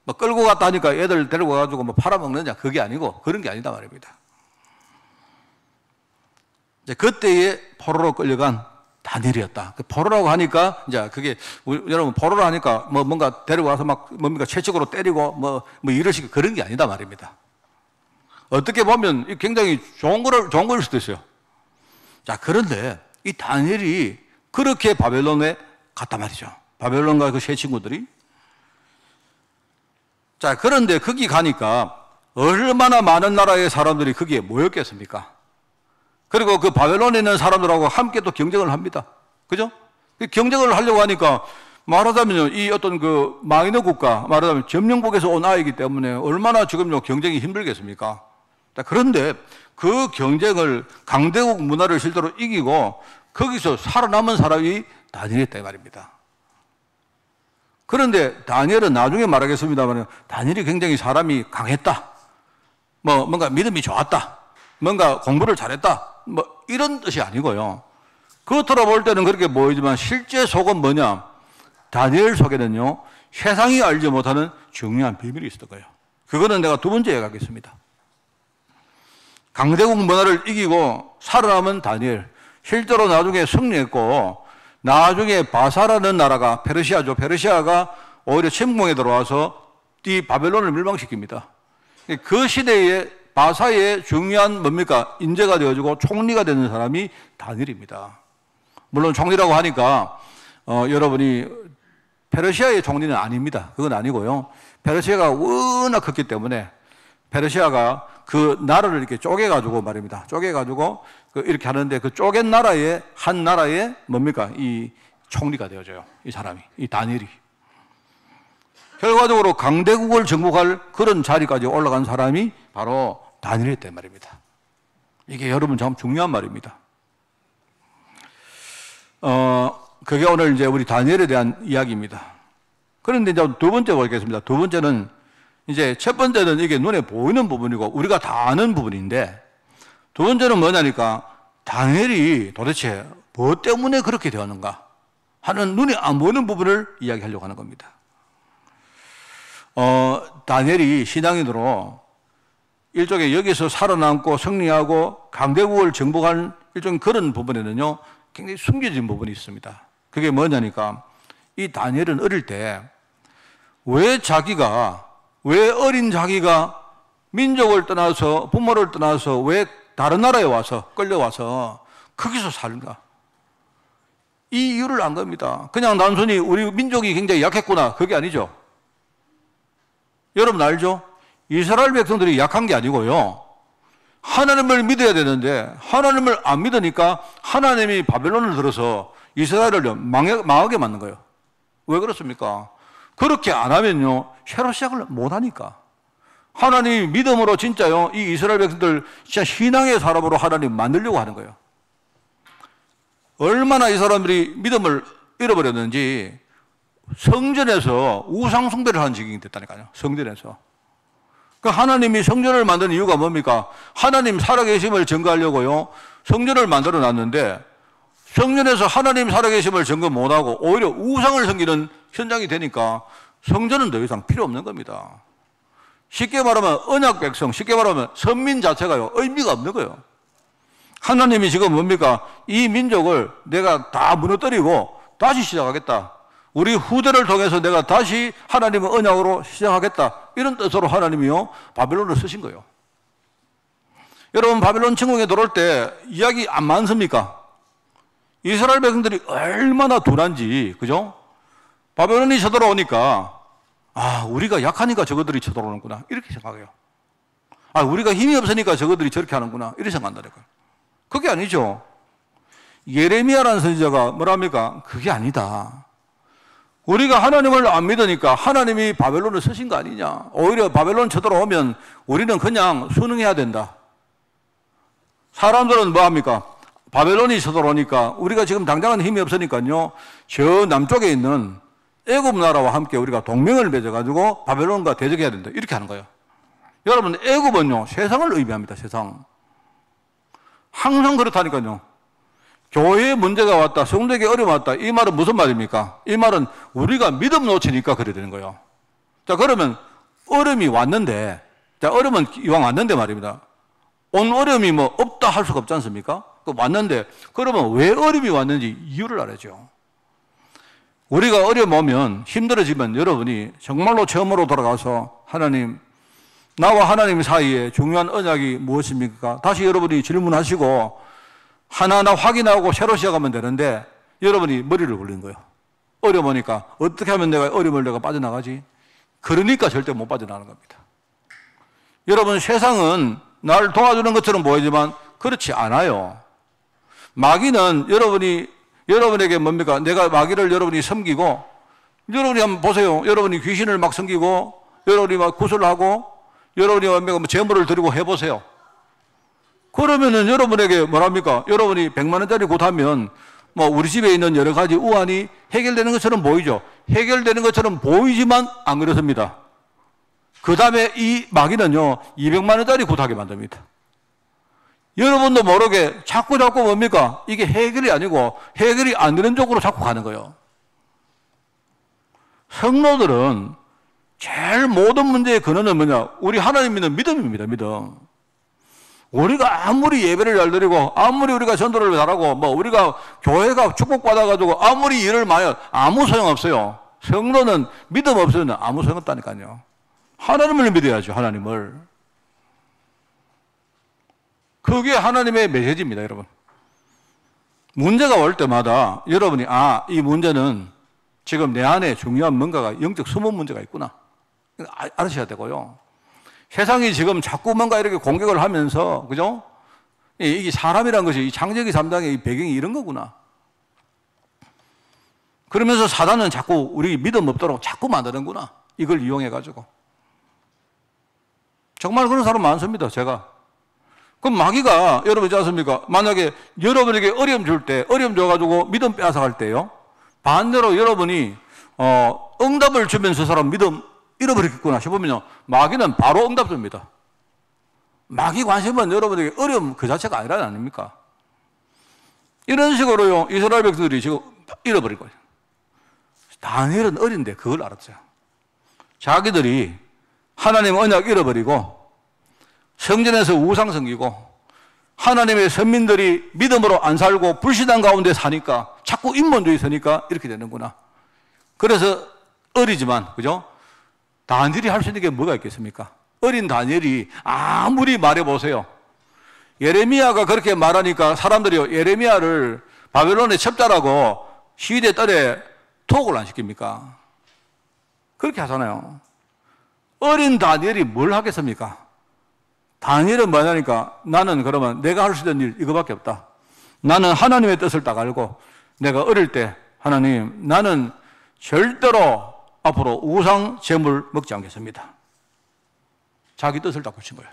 A: 뭐 끌고 갔다 하니까 애들 데리고 가가지고 뭐 팔아먹느냐, 그게 아니고 그런 게 아니다 말입니다. 이제 그때에 포로로 끌려간 다니엘이었다. 포로라고 하니까 이제 그게 여러분 포로로 하니까 뭐 뭔가 데리고 와서 막 뭡니까 채찍으로 때리고 뭐 이러시고 그런 게 아니다 말입니다. 어떻게 보면 굉장히 좋은 거일 수도 있어요. 자, 그런데 이 다니엘이 그렇게 바벨론에 갔단 말이죠. 바벨론과 그 세 친구들이. 자, 그런데 거기 가니까 얼마나 많은 나라의 사람들이 거기에 모였겠습니까? 그리고 그 바벨론에 있는 사람들하고 함께 또 경쟁을 합니다. 그죠? 경쟁을 하려고 하니까 말하자면 이 어떤 그 마이너 국가, 말하자면 점령국에서 온 아이기 때문에 얼마나 지금요 경쟁이 힘들겠습니까? 그런데 그 경쟁을 강대국 문화를 실제로 이기고 거기서 살아남은 사람이 다니엘이었다 이 말입니다. 그런데 다니엘은 나중에 말하겠습니다만 다니엘이 굉장히 사람이 강했다. 뭔가 믿음이 좋았다. 뭔가 공부를 잘했다. 이런 뜻이 아니고요. 겉으로 볼 때는 그렇게 보이지만 실제 속은 뭐냐? 다니엘 속에는요, 세상이 알지 못하는 중요한 비밀이 있을 거예요. 그거는 내가 두 번째 얘기하겠습니다. 강대국 문화를 이기고 살아남은 다니엘. 실제로 나중에 승리했고, 나중에 바사라는 나라가 페르시아죠. 페르시아가 오히려 침공에 들어와서 이 바벨론을 멸망시킵니다. 그 시대에 바사의 중요한 뭡니까? 인재가 되어지고 총리가 되는 사람이 다니엘입니다. 물론 총리라고 하니까 여러분이 페르시아의 총리는 아닙니다. 그건 아니고요. 페르시아가 워낙 컸기 때문에 페르시아가 그 나라를 이렇게 쪼개가지고 말입니다. 쪼개가지고 이렇게 하는데 그 쪼갠 나라의 한 나라의 뭡니까? 이 총리가 되어져요. 이 사람이, 이 다니엘이. 결과적으로 강대국을 정복할 그런 자리까지 올라간 사람이 바로 다니엘이었단 말입니다. 이게 여러분 참 중요한 말입니다. 그게 오늘 이제 우리 다니엘에 대한 이야기입니다. 그런데 이제 두 번째 보겠습니다. 두 번째는 이제 첫 번째는 이게 눈에 보이는 부분이고 우리가 다 아는 부분인데 두 번째는 뭐냐니까 다니엘이 도대체 뭐 때문에 그렇게 되었는가 하는 눈에 안 보이는 부분을 이야기하려고 하는 겁니다. 다니엘이 신앙인으로 일종의 여기서 살아남고 승리하고 강대국을 정복한 일종의 그런 부분에는요, 굉장히 숨겨진 부분이 있습니다. 그게 뭐냐니까, 이 다니엘은 어릴 때 왜 어린 자기가 민족을 떠나서 부모를 떠나서 왜 다른 나라에 와서 끌려와서 거기서 살는가? 이 이유를 안 겁니다. 그냥 단순히 우리 민족이 굉장히 약했구나, 그게 아니죠. 여러분 알죠? 이스라엘 백성들이 약한 게 아니고요, 하나님을 믿어야 되는데 하나님을 안 믿으니까 하나님이 바벨론을 들어서 이스라엘을 망하게 만든 거예요. 왜 그렇습니까? 그렇게 안 하면요, 새로 시작을 못 하니까. 하나님이 믿음으로 진짜요, 이 이스라엘 백성들 진짜 신앙의 사람으로 하나님 만들려고 하는 거예요. 얼마나 이 사람들이 믿음을 잃어버렸는지 성전에서 우상숭배를 하는 지경이 됐다니까요. 성전에서. 그 하나님이 성전을 만든 이유가 뭡니까? 하나님 살아계심을 증거하려고요, 성전을 만들어 놨는데 성전에서 하나님 살아계심을 증거 못하고 오히려 우상을 섬기는 현장이 되니까 성전은 더 이상 필요 없는 겁니다. 쉽게 말하면 언약 백성, 쉽게 말하면 선민 자체가요, 의미가 없는 거예요. 하나님이 지금 뭡니까? 이 민족을 내가 다 무너뜨리고 다시 시작하겠다. 우리 후대를 통해서 내가 다시 하나님의 언약으로 시작하겠다. 이런 뜻으로 하나님이요, 바벨론을 쓰신 거예요. 여러분, 바벨론 침공에 들어올 때 이야기 안 많습니까? 이스라엘 백성들이 얼마나 둔한지, 그죠? 바벨론이 쳐들어오니까, 우리가 약하니까 저것들이 쳐들어오는구나, 이렇게 생각해요. 우리가 힘이 없으니까 저것들이 저렇게 하는구나, 이렇게 생각한다니까요. 그게 아니죠. 예레미야라는 선지자가 뭐랍니까? 그게 아니다. 우리가 하나님을 안 믿으니까 하나님이 바벨론을 쓰신 거 아니냐. 오히려 바벨론 쳐들어오면 우리는 그냥 순응해야 된다. 사람들은 뭐 합니까? 바벨론이 쳐들어오니까 우리가 지금 당장은 힘이 없으니까요, 저 남쪽에 있는 애굽 나라와 함께 우리가 동맹을 맺어가지고 바벨론과 대적해야 된다, 이렇게 하는 거예요. 여러분, 애굽은요, 세상을 의미합니다. 세상. 항상 그렇다니까요. 교회에 문제가 왔다, 성도에게 어려움이 왔다, 이 말은 무슨 말입니까? 이 말은 우리가 믿음 놓치니까 그래 되는 거예요. 자, 그러면 어려움이 왔는데, 어려움은 이왕 왔는데 말입니다. 온 어려움이 뭐 없다 할 수가 없지 않습니까? 왔는데, 그러면 왜 어려움이 왔는지 이유를 알아야죠. 우리가 어려움 오면, 힘들어지면 여러분이 정말로 처음으로 돌아가서 하나님, 나와 하나님 사이에 중요한 언약이 무엇입니까? 다시 여러분이 질문하시고 하나하나 확인하고 새로 시작하면 되는데, 여러분이 머리를 굴리는 거예요. 어려움 오니까 어떻게 하면 내가 어려움을 내가 빠져나가지? 그러니까 절대 못 빠져나가는 겁니다. 여러분, 세상은 나를 도와주는 것처럼 보이지만 그렇지 않아요. 마귀는 여러분에게 뭡니까? 내가 마귀를 여러분이 섬기고, 여러분이 한번 보세요. 여러분이 귀신을 막 섬기고, 여러분이 막 구슬하고, 여러분이 뭡니까? 재물을 드리고 해보세요. 그러면은 여러분에게 뭐랍니까? 여러분이 100만 원짜리 굿하면 뭐 우리 집에 있는 여러 가지 우환이 해결되는 것처럼 보이죠. 해결되는 것처럼 보이지만 안 그렇습니다. 그 다음에 이 마귀는요, 200만 원짜리 굿하게 만듭니다. 여러분도 모르게 자꾸 뭡니까? 이게 해결이 아니고 해결이 안 되는 쪽으로 자꾸 가는 거예요. 성도들은 제일 모든 문제의 근원은 뭐냐? 우리 하나님 믿는 믿음입니다. 믿음. 우리가 아무리 예배를 잘 드리고 아무리 우리가 전도를 잘하고 뭐 우리가 교회가 축복받아가지고 아무리 일을 많이 해도 아무 소용없어요. 성도는 믿음 없으면 아무 소용없다니까요. 하나님을 믿어야죠. 하나님을. 그게 하나님의 메시지입니다. 여러분. 문제가 올 때마다 여러분이 이 문제는 지금 내 안에 중요한 뭔가가 영적 숨은 문제가 있구나, 알으셔야 되고요. 세상이 지금 자꾸 뭔가 이렇게 공격을 하면서, 그죠? 이게 사람이란 것이 이 창조기 3장의 이 배경이 이런 거구나. 그러면서 사단은 자꾸 우리 믿음 없도록 자꾸 만드는구나. 이걸 이용해가지고. 정말 그런 사람 많습니다, 제가. 그럼 마귀가, 여러분 있지 않습니까? 만약에 여러분에게 어려움 줄 때, 어려움 줘가지고 믿음 빼앗아갈 때요, 반대로 여러분이, 응답을 주면서 사람 믿음 잃어버리겠구나 싶으면요, 마귀는 바로 응답 줍니다. 마귀 관심은 여러분에게 어려움 그 자체가 아니라 아닙니까? 이런 식으로요, 이스라엘 백성들이 지금 잃어버린 거예요. 다니엘은 어린데 그걸 알았어요. 자기들이 하나님 언약 잃어버리고 성전에서 우상 섬기고 하나님의 선민들이 믿음으로 안 살고 불신앙 가운데 사니까 자꾸 인본주의 서니까 이렇게 되는구나. 그래서 어리지만, 그죠? 다니엘이 할 수 있는 게 뭐가 있겠습니까? 어린 다니엘이 아무리 말해보세요. 예레미야가 그렇게 말하니까 사람들이 예레미야를 바벨론에 첩자라고 시위대 뜰에 투옥을 안 시킵니까? 그렇게 하잖아요. 어린 다니엘이 뭘 하겠습니까? 다니엘은 뭐냐니까 나는 그러면 내가 할 수 있는 일 이거밖에 없다. 나는 하나님의 뜻을 딱 알고 내가 어릴 때 하나님 나는 절대로 앞으로 우상 제물 먹지 않겠습니다. 자기 뜻을 딱 굳힌 거예요.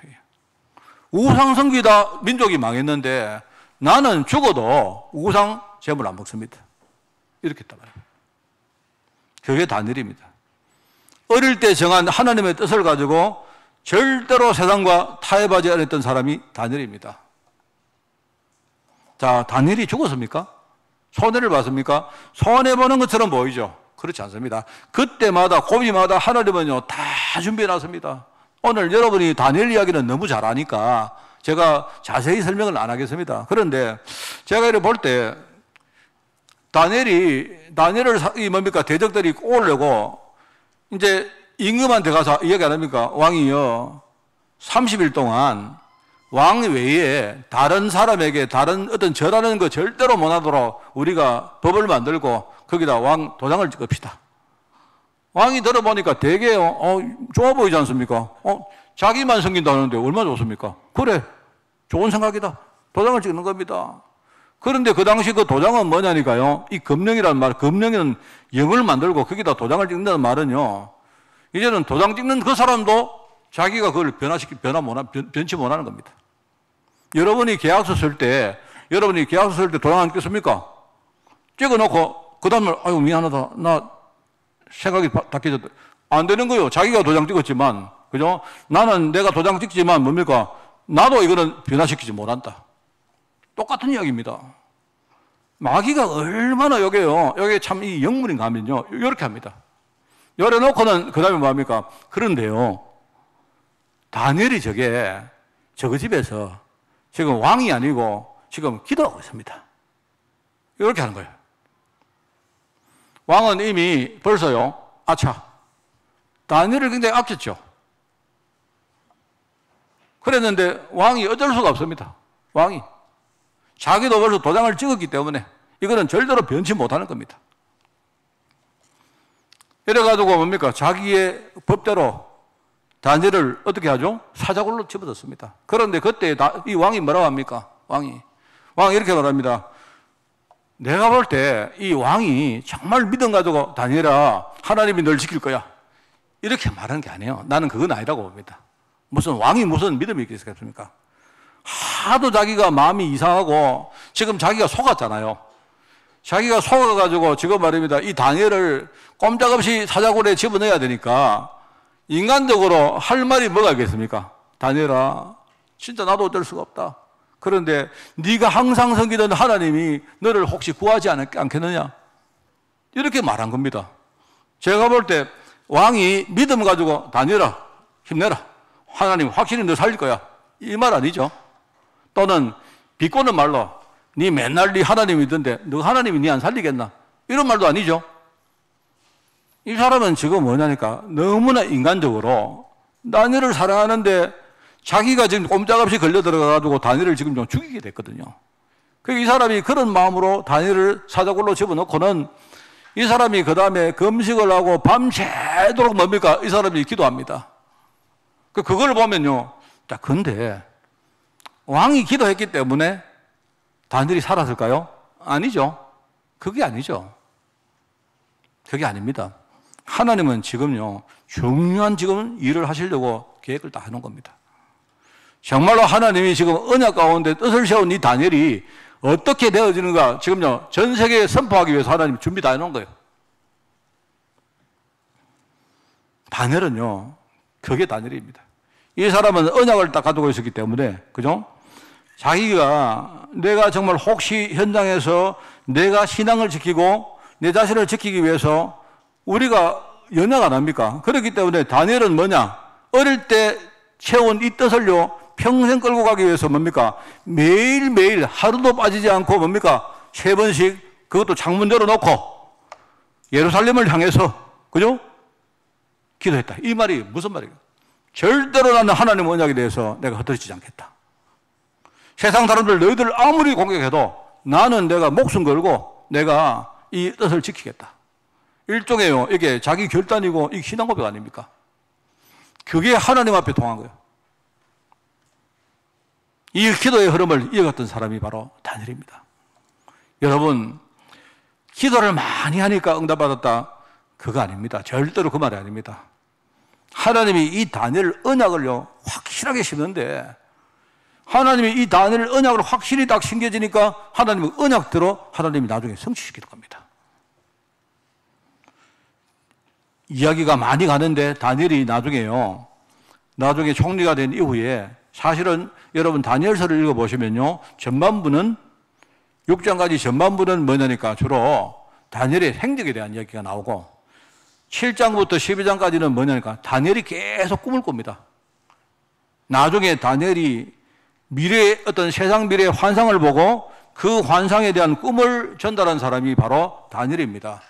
A: 우상 섬기다 민족이 망했는데 나는 죽어도 우상 제물 안 먹습니다. 이렇게 했단 말이에요. 그게 다니엘입니다. 어릴 때 정한 하나님의 뜻을 가지고 절대로 세상과 타협하지 않았던 사람이 다니엘입니다. 자, 다니엘이 죽었습니까? 손해를 봤습니까? 손해보는 것처럼 보이죠? 그렇지 않습니다. 그때마다 고비마다 하나님은요 다 준비해놨습니다. 오늘 여러분이 다니엘 이야기는 너무 잘 아니까 제가 자세히 설명을 안 하겠습니다. 그런데 제가 이렇게 볼 때 다니엘을 뭡니까? 대적들이 꼬으려고 이제 임금한테 가서 이야기 안 합니까? 왕이요 30일 동안 왕 외에 다른 사람에게 다른 어떤 절하는 거 절대로 못하도록 우리가 법을 만들고 거기다 왕 도장을 찍읍시다. 왕이 들어보니까 되게 좋아 보이지 않습니까? 자기만 섬긴다는데 얼마나 좋습니까? 그래, 좋은 생각이다. 도장을 찍는 겁니다. 그런데 그 당시 그 도장은 뭐냐니까요. 이 금령이라는 말, 금령은 영을 만들고 거기다 도장을 찍는다는 말은요. 이제는 도장 찍는 그 사람도 자기가 그걸 변치 못하는 겁니다. 여러분이 계약서 쓸 때 도장 안 찍습니까? 찍어놓고 그 다음에 아유 미안하다 나 생각이 바뀌었다 안 되는 거예요. 자기가 도장 찍었지만 그죠? 나는 내가 도장 찍지만 뭡니까? 나도 이거는 변화시키지 못한다. 똑같은 이야기입니다. 마귀가 얼마나 여기에 참 이 영문인가 하면요 이렇게 합니다. 열어놓고는 그 다음에 뭐합니까? 그런데요 다니엘이 저거 집에서 지금 왕이 아니고 지금 기도하고 있습니다. 이렇게 하는 거예요. 왕은 이미 벌써요, 다니엘을 굉장히 아꼈죠. 그랬는데 왕이 어쩔 수가 없습니다. 왕이. 자기도 벌써 도장을 찍었기 때문에 이거는 절대로 변치 못하는 겁니다. 이래가지고 뭡니까? 자기의 법대로 다니엘을 어떻게 하죠? 사자굴로 집어넣습니다. 그런데 그때 이 왕이 뭐라고 합니까? 왕이 이렇게 말합니다. 내가 볼 때 이 왕이 정말 믿음 가지고 다니엘아 하나님이 널 지킬 거야 이렇게 말하는 게 아니에요. 나는 그건 아니라고 봅니다. 왕이 무슨 믿음이 있겠습니까? 하도 자기가 마음이 이상하고 지금 자기가 속았잖아요. 자기가 속아가지고 지금 말입니다. 이 다니엘을 꼼짝없이 사자굴에 집어넣어야 되니까 인간적으로 할 말이 뭐가 있겠습니까? 다니엘아 진짜 나도 어쩔 수가 없다. 그런데 네가 항상 섬기던 하나님이 너를 혹시 구하지 않겠느냐? 이렇게 말한 겁니다. 제가 볼 때 왕이 믿음 가지고 다니엘아 힘내라. 하나님 확실히 너 살릴 거야. 이 말 아니죠? 또는 비꼬는 말로 네 맨날 네 하나님 믿던데 너 하나님이 네 안 살리겠나? 이런 말도 아니죠. 이 사람은 지금 뭐냐니까 너무나 인간적으로 다니엘을 사랑하는데 자기가 지금 꼼짝없이 걸려 들어가가지고 다니엘을 지금 좀 죽이게 됐거든요. 이 사람이 그런 마음으로 다니엘을 사자굴로 집어넣고는 이 사람이 그 다음에 금식을 하고 밤새도록 뭡니까? 이 사람이 기도합니다. 그걸 보면요. 자, 근데 왕이 기도했기 때문에 다니엘이 살았을까요? 아니죠. 그게 아니죠. 그게 아닙니다. 하나님은 지금요, 중요한 지금 일을 하시려고 계획을 다 해놓은 겁니다. 정말로 하나님이 지금 언약 가운데 뜻을 세운 이 다니엘이 어떻게 되어지는가 지금요, 전 세계에 선포하기 위해서 하나님이 준비 다 해놓은 거예요. 다니엘은요, 그게 다니엘입니다. 이 사람은 언약을 딱 가지고 있었기 때문에, 그죠? 자기가 내가 정말 혹시 현장에서 내가 신앙을 지키고 내 자신을 지키기 위해서 우리가 연약 안 합니까? 그렇기 때문에 다니엘은 뭐냐? 어릴 때 채운 이 뜻을요 평생 끌고 가기 위해서 뭡니까? 매일매일 하루도 빠지지 않고 뭡니까? 3번씩 그것도 창문 열어놓고 예루살렘을 향해서 그죠? 기도했다. 이 말이 무슨 말이에요? 절대로 나는 하나님 언약에 대해서 내가 흩어지지 않겠다. 세상 사람들 너희들 아무리 공격해도 나는 내가 목숨 걸고 내가 이 뜻을 지키겠다. 일종의요, 이게 자기 결단이고 이 신앙 고백 아닙니까? 그게 하나님 앞에 통한 거예요. 이 기도의 흐름을 이어갔던 사람이 바로 다니엘입니다. 여러분, 기도를 많이 하니까 응답받았다. 그거 아닙니다. 절대로 그 말이 아닙니다. 하나님이 이 다니엘 언약을요, 확실하게 심는데, 하나님이 이 다니엘 언약을 확실히 딱 심겨지니까 하나님의 언약대로 하나님이 나중에 성취시키는 겁니다. 이야기가 많이 가는데 다니엘이 나중에 총리가 된 이후에 사실은 여러분 다니엘서를 읽어보시면요, 전반부는 6장까지 전반부는 뭐냐니까 주로 다니엘의 행적에 대한 이야기가 나오고 7장부터 12장까지는 뭐냐니까 다니엘이 계속 꿈을 꿉니다. 나중에 다니엘이 미래의 어떤 세상 미래의 환상을 보고 그 환상에 대한 꿈을 전달한 사람이 바로 다니엘입니다.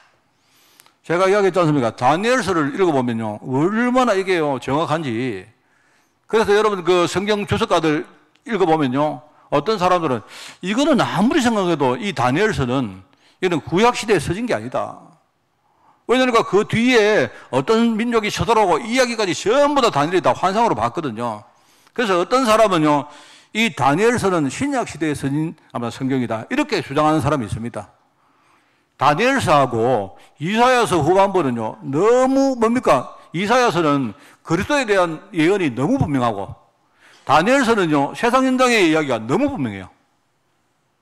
A: 제가 이야기했지 않습니까? 다니엘서를 읽어보면요, 얼마나 이게요 정확한지. 그래서 여러분 그 성경 주석가들 읽어보면요, 어떤 사람들은 이거는 아무리 생각해도 이 다니엘서는 이거는 구약시대에 써진 게 아니다. 왜냐하면 그 뒤에 어떤 민족이 쳐들어오고 이야기까지 전부 다 다니엘이 다 환상으로 봤거든요. 그래서 어떤 사람은요, 이 다니엘서는 신약시대에 써진 아마 성경이다, 이렇게 주장하는 사람이 있습니다. 다니엘서하고 이사야서 후반부는요, 너무 뭡니까? 이사야서는 그리스도에 대한 예언이 너무 분명하고 다니엘서는요, 세상 현장의 이야기가 너무 분명해요.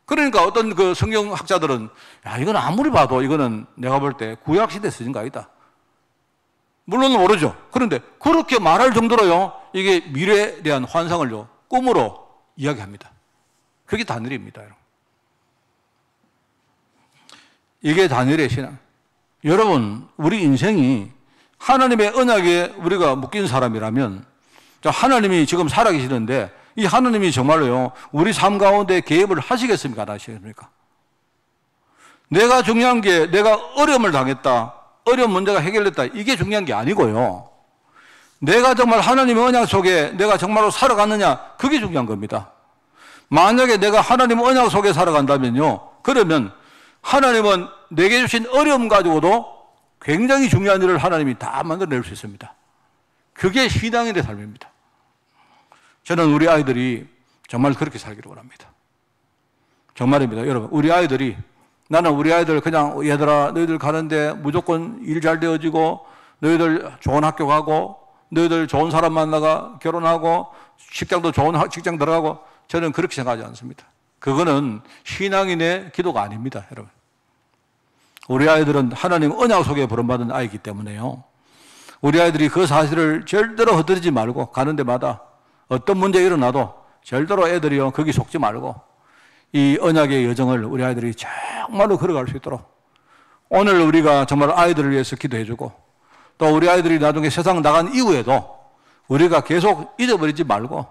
A: 그러니까 어떤 그 성경학자들은 야, 이건 아무리 봐도 이거는 내가 볼 때 구약시대에 쓰진 거 아니다. 물론 모르죠. 그런데 그렇게 말할 정도로요, 이게 미래에 대한 환상을요, 꿈으로 이야기합니다. 그게 다니엘입니다, 여러분. 이게 다니엘의 신앙. 여러분, 우리 인생이 하나님의 언약에 우리가 묶인 사람이라면, 하나님이 지금 살아계시는데 이 하나님이 정말로요, 우리 삶 가운데 개입을 하시겠습니까? 안 하시겠습니까? 내가 중요한 게 내가 어려움을 당했다, 어려운 문제가 해결됐다, 이게 중요한 게 아니고요, 내가 정말 하나님의 언약 속에 내가 정말로 살아갔느냐, 그게 중요한 겁니다. 만약에 내가 하나님의 언약 속에 살아간다면요, 그러면 하나님은 내게 주신 어려움 가지고도 굉장히 중요한 일을 하나님이 다 만들어낼 수 있습니다. 그게 신앙인의 삶입니다. 저는 우리 아이들이 정말 그렇게 살기를 원합니다. 정말입니다. 여러분, 우리 아이들이, 나는 우리 아이들 그냥 얘들아 너희들 가는데 무조건 일 잘 되어지고 너희들 좋은 학교 가고 너희들 좋은 사람 만나가 결혼하고 직장도 좋은 직장 들어가고, 저는 그렇게 생각하지 않습니다. 그거는 신앙인의 기도가 아닙니다, 여러분. 우리 아이들은 하나님 언약 속에 부름받은 아이기 때문에요, 우리 아이들이 그 사실을 절대로 흩어지지 말고 가는 데마다 어떤 문제가 일어나도 절대로 애들이요 거기 속지 말고 이 언약의 여정을 우리 아이들이 정말로 걸어갈 수 있도록 오늘 우리가 정말 아이들을 위해서 기도해주고, 또 우리 아이들이 나중에 세상 나간 이후에도 우리가 계속 잊어버리지 말고,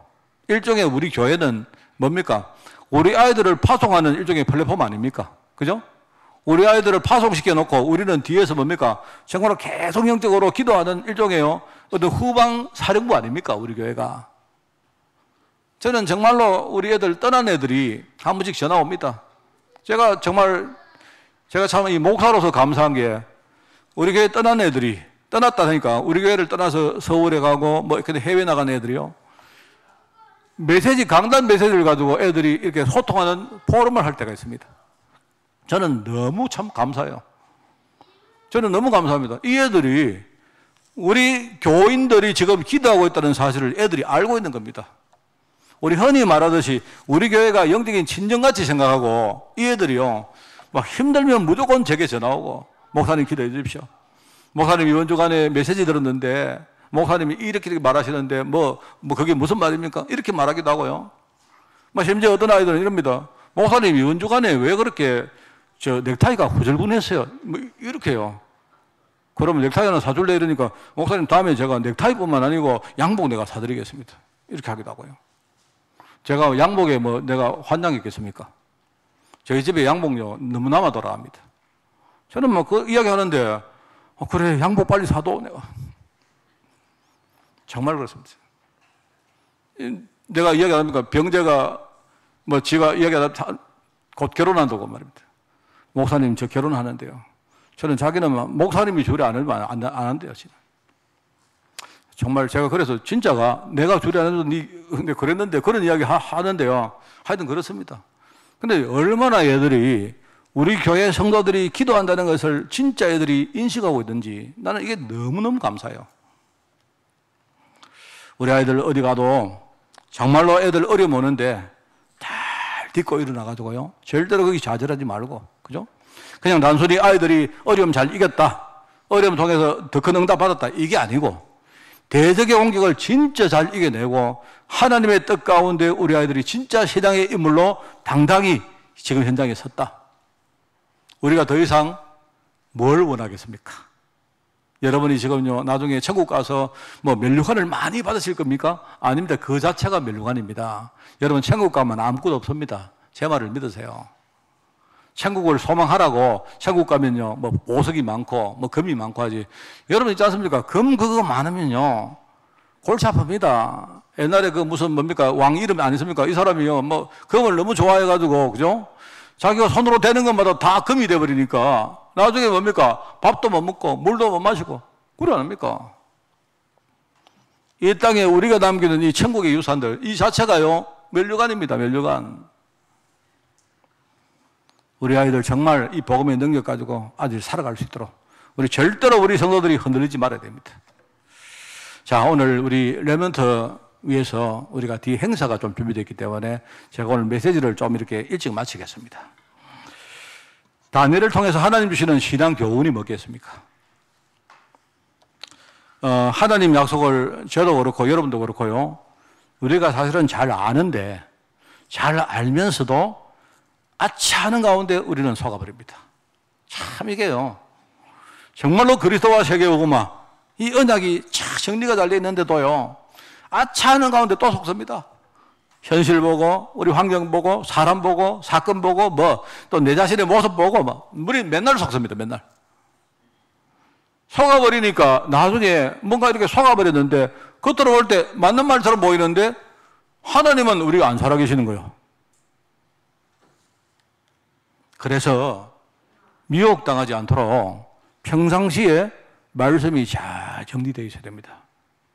A: 일종의 우리 교회는 뭡니까? 우리 아이들을 파송하는 일종의 플랫폼 아닙니까? 그죠? 우리 아이들을 파송시켜 놓고 우리는 뒤에서 뭡니까? 정말로 계속 영적으로 기도하는 일종의 어떤 후방 사령부 아닙니까? 우리 교회가. 저는 정말로 우리 애들 떠난 애들이 한 번씩 전화 옵니다. 제가 참 이 목사로서 감사한 게, 우리 교회 떠난 애들이, 떠났다니까 우리 교회를 떠나서 서울에 가고 뭐 이렇게 해외 나간 애들이요, 메시지, 강단 메시지를 가지고 애들이 이렇게 소통하는 포럼을 할 때가 있습니다. 저는 너무 참 감사해요. 저는 너무 감사합니다. 이 애들이, 우리 교인들이 지금 기도하고 있다는 사실을 애들이 알고 있는 겁니다. 우리 흔히 말하듯이 우리 교회가 영적인 친정같이 생각하고, 이 애들이요, 막 힘들면 무조건 제게 전화 오고, 목사님 기도해 주십시오. 목사님 이번 주간에 메시지 들었는데 목사님이 이렇게 말하시는데 그게 무슨 말입니까? 이렇게 말하기도 하고요. 심지어 어떤 아이들은 이럽니다. 목사님이 연주간에 왜 그렇게 넥타이가 후절분했어요? 이렇게요. 그러면 넥타이 하나 사줄래? 이러니까 목사님 다음에 제가 넥타이뿐만 아니고 양복 내가 사드리겠습니다. 이렇게 하기도 하고요. 제가 양복에 내가 환장했겠습니까? 저희 집에 양복요 너무 남아 돌아갑니다. 저는 그 이야기 하는데 그래 양복 빨리 사도 내가 정말 그렇습니다. 내가 이야기합니까? 병재가 지가 이야기하다 곧 결혼한다고 말입니다. 목사님 저 결혼하는데요. 저는 자기는 목사님이 주례 안 하면 안 한대요. 정말 제가 그래서 진짜가 내가 주례 안 해도 근데 그랬는데 그런 이야기 하는데요. 하여튼 그렇습니다. 근데 얼마나 애들이 우리 교회 성도들이 기도한다는 것을 진짜 애들이 인식하고 있는지 나는 이게 너무너무 감사해요. 우리 아이들 어디 가도 정말로 애들 어려움 오는데 잘 딛고 일어나가지고요. 절대로 거기 좌절하지 말고, 그죠? 그냥 단순히 아이들이 어려움 잘 이겼다, 어려움 통해서 더 큰 응답 받았다, 이게 아니고 대적의 공격을 진짜 잘 이겨내고 하나님의 뜻 가운데 우리 아이들이 진짜 신앙의 인물로 당당히 지금 현장에 섰다. 우리가 더 이상 뭘 원하겠습니까? 여러분이 지금요 나중에 천국 가서 면류관을 많이 받으실 겁니까? 아닙니다. 그 자체가 면류관입니다. 여러분 천국 가면 아무것도 없습니다. 제 말을 믿으세요. 천국을 소망하라고 천국 가면요 보석이 많고 금이 많고 하지. 여러분 있지 않습니까? 금 그거 많으면요 골치 아픕니다. 옛날에 무슨 왕 이름 안 있습니까? 이 사람이요 금을 너무 좋아해가지고, 그죠? 자기가 손으로 대는 것마다 다 금이 돼버리니까 나중에 밥도 못 먹고 물도 못 마시고 그래 안 합니까? 이 땅에 우리가 남기는 이 천국의 유산들 이 자체가요 면류관입니다. 면류관. 우리 아이들 정말 이 복음의 능력 가지고 아주 살아갈 수 있도록 우리 절대로 우리 성도들이 흔들리지 말아야 됩니다. 자, 오늘 우리 레몬트 위해서 우리가 뒤 행사가 좀 준비되어 있기 때문에 제가 오늘 메시지를 좀 이렇게 일찍 마치겠습니다. 다니엘을 통해서 하나님 주시는 신앙 교훈이 뭐겠습니까? 하나님 약속을 저도 그렇고 여러분도 그렇고요. 우리가 사실은 잘 아는데 잘 알면서도 아차 하는 가운데 우리는 속아버립니다. 참 이게요. 정말로 그리스도와 세계복음화 이 언약이 참 정리가 잘 되어 있는데도요. 아차 하는 가운데 또 속습니다. 현실 보고 우리 환경 보고 사람 보고 사건 보고 또 내 자신의 모습 보고 우리 맨날 속습니다. 맨날. 속아버리니까 나중에 뭔가 이렇게 속아버렸는데 겉으로 볼 때 맞는 말처럼 보이는데 하나님은 우리가 안 살아계시는 거예요. 그래서 미혹당하지 않도록 평상시에 말씀이 잘 정리되어 있어야 됩니다.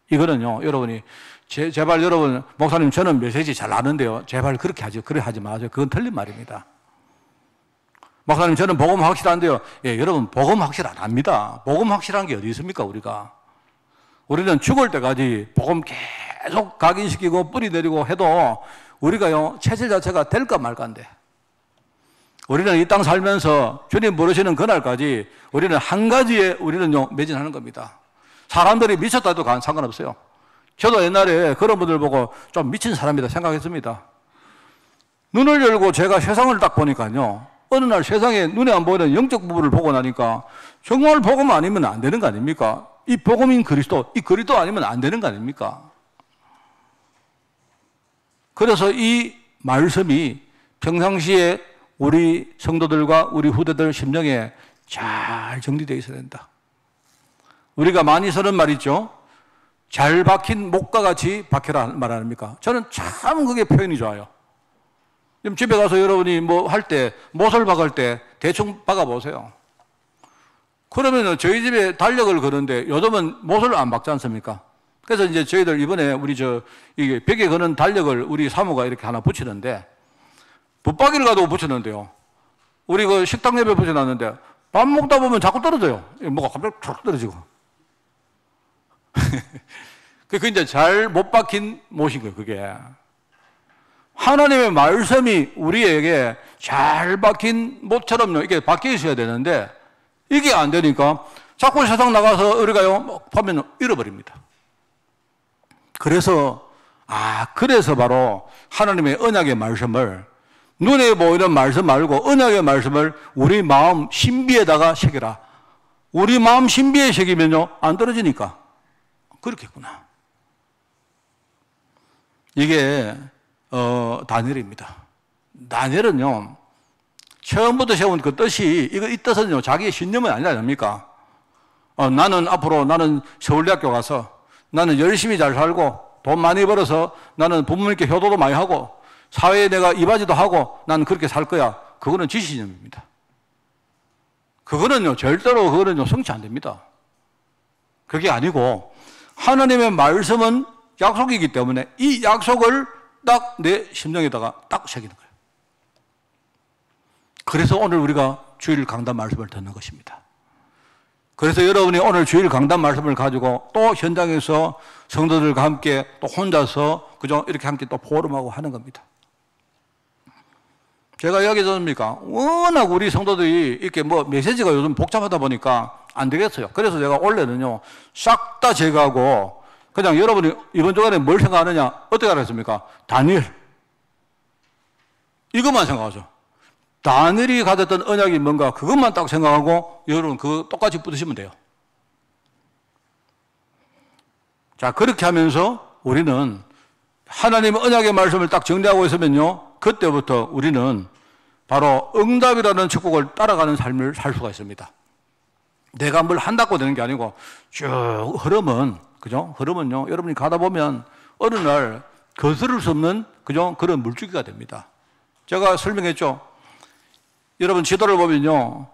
A: 이거는요, 여러분이 제발 여러분, 목사님 저는 메시지 잘 아는데요. 제발 그렇게 하지 마세요. 그건 틀린 말입니다. 목사님 저는 복음 확실한데요. 예, 여러분 복음 확실 안 합니다. 복음 확실한 게 어디 있습니까, 우리가? 우리는 죽을 때까지 복음 계속 각인시키고 뿌리 내리고 해도 우리가요, 체질 자체가 될까 말까인데. 우리는 이 땅 살면서 주님 부르시는 그날까지 우리는 한 가지에 우리는요, 매진하는 겁니다. 사람들이 미쳤다 해도 상관없어요. 저도 옛날에 그런 분들 보고 좀 미친 사람이다 생각했습니다. 눈을 열고 제가 세상을 딱 보니까요, 어느 날 세상에 눈에 안 보이는 영적 부분을 보고 나니까 정말 복음 아니면 안 되는 거 아닙니까? 이 복음인 그리스도, 이 그리스도 아니면 안 되는 거 아닙니까? 그래서 이 말씀이 평상시에 우리 성도들과 우리 후대들 심령에 잘 정리되어 있어야 된다. 우리가 많이 쓰는 말 있죠? 잘 박힌 목과 같이 박혀라 말 아닙니까? 저는 참 그게 표현이 좋아요. 지금 집에 가서 여러분이 할 때, 못을 박을 때 대충 박아보세요. 그러면 저희 집에 달력을 거는데 요즘은 못을 안 박지 않습니까? 그래서 이제 저희들 이번에 이게 벽에 거는 달력을 우리 사모가 이렇게 하나 붙이는데 붙박이를 가지고 붙였는데요. 우리 식당 옆에 붙여놨는데 밥 먹다 보면 자꾸 떨어져요. 뭐가 갑자기 툭 떨어지고. 그게 이제 잘 못 박힌 못인 거예요, 그게. 하나님의 말씀이 우리에게 잘 박힌 못처럼요, 이게 박혀 있어야 되는데, 이게 안 되니까 자꾸 세상 나가서 우리가요, 보면 잃어버립니다. 그래서 그래서 바로 하나님의 언약의 말씀을 눈에 보이는 말씀 말고 언약의 말씀을 우리 마음 신비에다가 새겨라. 우리 마음 신비에 새기면요 안 떨어지니까. 그렇겠구나. 이게 다니엘입니다. 다니엘은요 처음부터 세운 그 뜻이 이 뜻은요 자기의 신념은 아니다 아닙니까? 나는 앞으로 나는 서울대학교 가서 나는 열심히 잘 살고 돈 많이 벌어서 나는 부모님께 효도도 많이 하고 사회에 내가 이바지도 하고 나는 그렇게 살 거야. 그거는 지신념입니다. 그거는요 절대로 그거는요 성취 안 됩니다. 그게 아니고 하나님의 말씀은 약속이기 때문에 이 약속을 딱 내 심령에다가 딱 새기는 거예요. 그래서 오늘 우리가 주일 강단 말씀을 듣는 것입니다. 그래서 여러분이 오늘 주일 강단 말씀을 가지고 또 현장에서 성도들과 함께 또 혼자서 그죠? 이렇게 함께 또 포럼하고 하는 겁니다. 제가 이야기 드립니까? 워낙 우리 성도들이 이렇게 뭐 메시지가 요즘 복잡하다 보니까 안 되겠어요. 그래서 제가 원래는요 싹 다 제거하고 그냥 여러분이 이번 주간에 뭘 생각하느냐? 어떻게 알았습니까? 다니엘. 이것만 생각하죠. 다니엘이 가졌던 언약이 뭔가 그것만 딱 생각하고 여러분 그거 똑같이 붙으시면 돼요. 자, 그렇게 하면서 우리는 하나님의 언약의 말씀을 딱 정리하고 있으면요 그때부터 우리는 바로 응답이라는 축복을 따라가는 삶을 살 수가 있습니다. 내가 뭘 한다고 되는 게 아니고 쭉 흐름은 그죠? 흐름은요 여러분이 가다 보면 어느 날 거스를 수 없는 그죠? 그런 물줄기가 됩니다. 제가 설명했죠. 여러분 지도를 보면요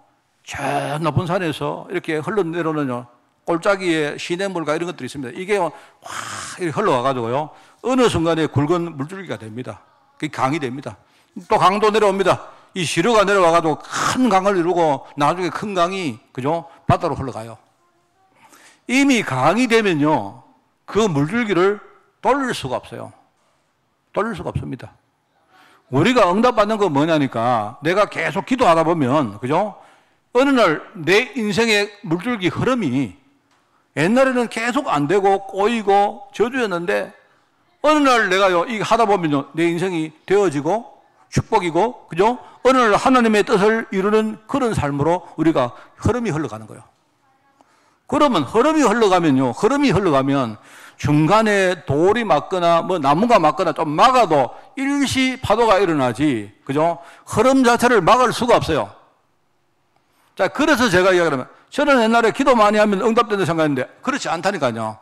A: 저 높은 산에서 이렇게 흘러내려오는 골짜기에 시냇물과 이런 것들이 있습니다. 이게 확 이렇게 흘러와가지고요 어느 순간에 굵은 물줄기가 됩니다. 그게 강이 됩니다. 또 강도 내려옵니다. 이 시루가 내려와가지고 큰 강을 이루고 나중에 큰 강이 그죠 바다로 흘러가요. 이미 강이 되면요 그 물줄기를 돌릴 수가 없어요. 돌릴 수가 없습니다. 우리가 응답받는 건 뭐냐니까 내가 계속 기도하다 보면 그죠 어느 날 내 인생의 물줄기 흐름이 옛날에는 계속 안 되고 꼬이고 저주였는데 어느 날 내가요 이거 하다 보면요 내 인생이 되어지고 축복이고 그죠 어느 날 하나님의 뜻을 이루는 그런 삶으로 우리가 흐름이 흘러가는 거예요. 그러면 흐름이 흘러가면 중간에 돌이 맞거나 뭐 나무가 맞거나 좀 막아도 일시 파도가 일어나지 그죠 흐름 자체를 막을 수가 없어요. 자, 그래서 제가 이야기하면 저는 옛날에 기도 많이 하면 응답된다고 생각했는데 그렇지 않다니까요.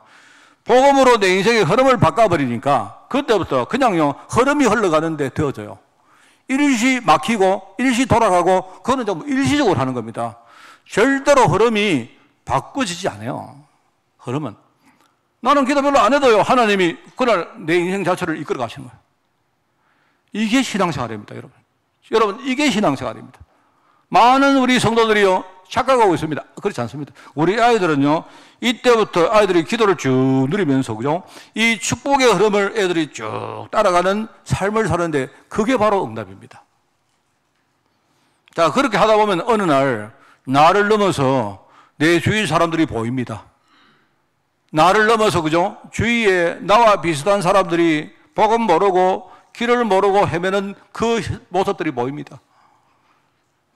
A: 복음으로 내 인생의 흐름을 바꿔버리니까 그때부터 그냥요 흐름이 흘러가는데 되어져요. 일시 막히고 일시 돌아가고 그거는 좀 일시적으로 하는 겁니다. 절대로 흐름이 바꿔지지 않아요. 흐름은 나는 기도 별로 안 해도요 하나님이 그날 내 인생 자체를 이끌어 가시는 거예요. 이게 신앙생활입니다. 여러분 이게 신앙생활입니다. 많은 우리 성도들이요 착각하고 있습니다. 그렇지 않습니다. 우리 아이들은요 이때부터 아이들이 기도를 쭉 누리면서 그죠 이 축복의 흐름을 애들이 쭉 따라가는 삶을 사는데 그게 바로 응답입니다. 자, 그렇게 하다 보면 어느 날 나를 넘어서 내 주위 사람들이 보입니다. 나를 넘어서 그죠 주위에 나와 비슷한 사람들이 복음 모르고 길을 모르고 헤매는 그 모습들이 보입니다.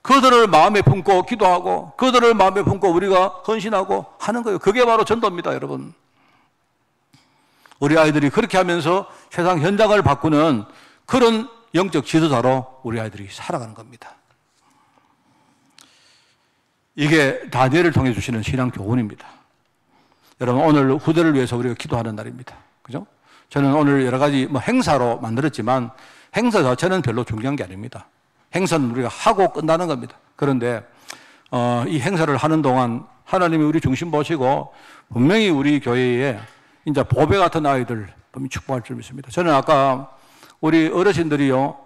A: 그들을 마음에 품고 기도하고 그들을 마음에 품고 우리가 헌신하고 하는 거예요. 그게 바로 전도입니다. 여러분 우리 아이들이 그렇게 하면서 세상 현장을 바꾸는 그런 영적 지도자로 우리 아이들이 살아가는 겁니다. 이게 다니엘을 통해 주시는 신앙 교훈입니다. 여러분 오늘 후대를 위해서 우리가 기도하는 날입니다. 그죠? 저는 오늘 여러 가지 행사로 만들었지만 행사 자체는 별로 중요한 게 아닙니다. 행사는 우리가 하고 끝나는 겁니다. 그런데 이 행사를 하는 동안 하나님이 우리 중심 보시고 분명히 우리 교회에 이제 보배 같은 아이들 분명히 축복할 줄 믿습니다. 저는 아까 우리 어르신들이요,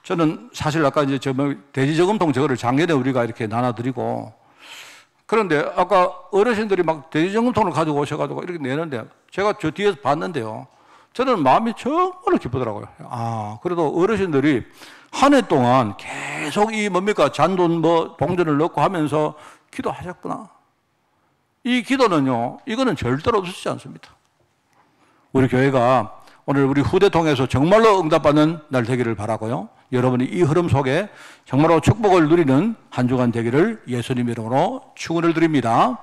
A: 저는 사실 아까 이제 돼지저금통 저거를 작년에 우리가 이렇게 나눠드리고, 그런데 아까 어르신들이 막 돼지저금통을 가지고 오셔가지고 이렇게 내는데 제가 저 뒤에서 봤는데요, 저는 마음이 정말로 기쁘더라고요. 아, 그래도 어르신들이 한 해 동안 계속 이 뭡니까 잔돈 동전을 넣고 하면서 기도하셨구나. 이 기도는요, 이거는 절대로 없으시지 않습니다. 우리 교회가 오늘 우리 후대 통해서 정말로 응답받는 날 되기를 바라고요. 여러분이 이 흐름 속에 정말로 축복을 누리는 한 주간 되기를 예수님 이름으로 축원을 드립니다.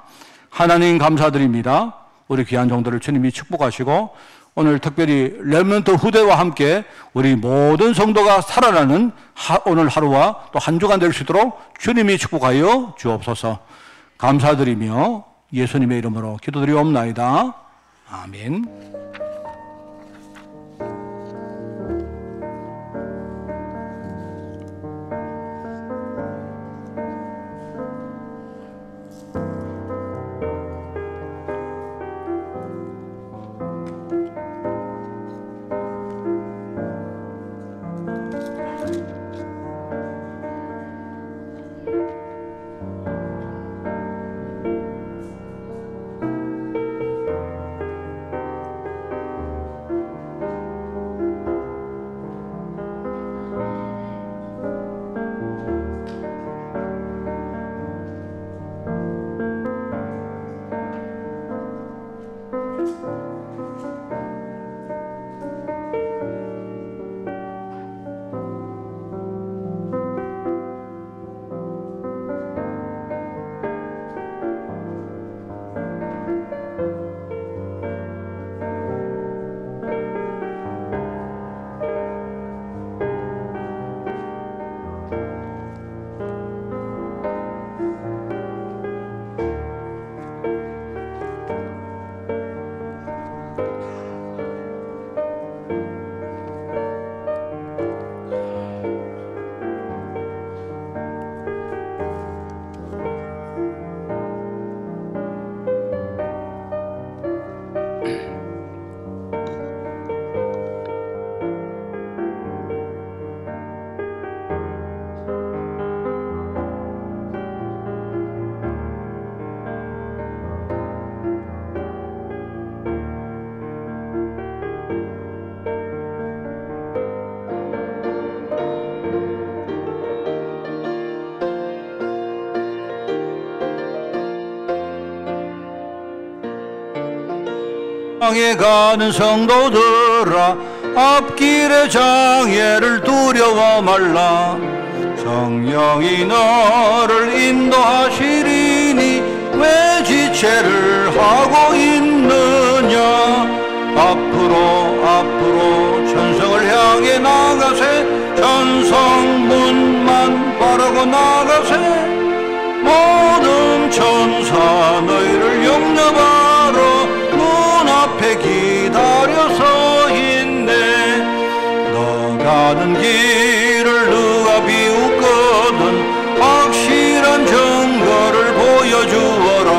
A: 하나님 감사드립니다. 우리 귀한 종들을 주님이 축복하시고 오늘 특별히 렘넌트 후대와 함께 우리 모든 성도가 살아나는 오늘 하루와 또 한 주간 될 수 있도록 주님이 축복하여 주옵소서. 감사드리며 예수님의 이름으로 기도드리옵나이다. 아멘. 향해 가는 성도들아 앞길의 장애를 두려워 말라. 성령이 너를 인도하시리니 왜 지체를 하고 있느냐. 앞으로 천성을 향해 나가세. 천성문만 바라고 나가세. 모든 천사 너희를 영접하러 앞에 기다려서 있네. 너 가는 길을 누가 비웃거든 확실한 증거를 보여주어라.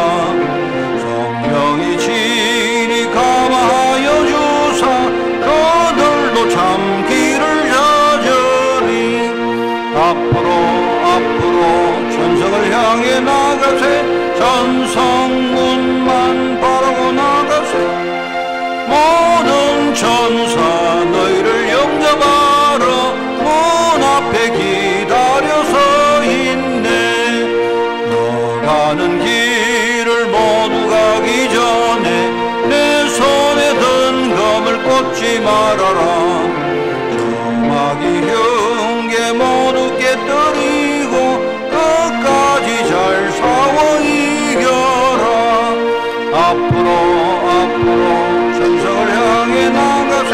A: 성령이 친히 감화하여 주사 그들도 참기를 자전히. 앞으로 천성을 향해 나가세. 천성문만 바라고 나가세. 모든 천사 너희를 영접하러 문 앞에 기다려서 있네. 너 가는 길을 모두 가기 전에 내 손에 든 검을 꽂지 말아라. 조마기 흉계 모두 깨뜨리고 끝까지 잘 싸워 이겨라. 앞으로 천성을 향해 나가세.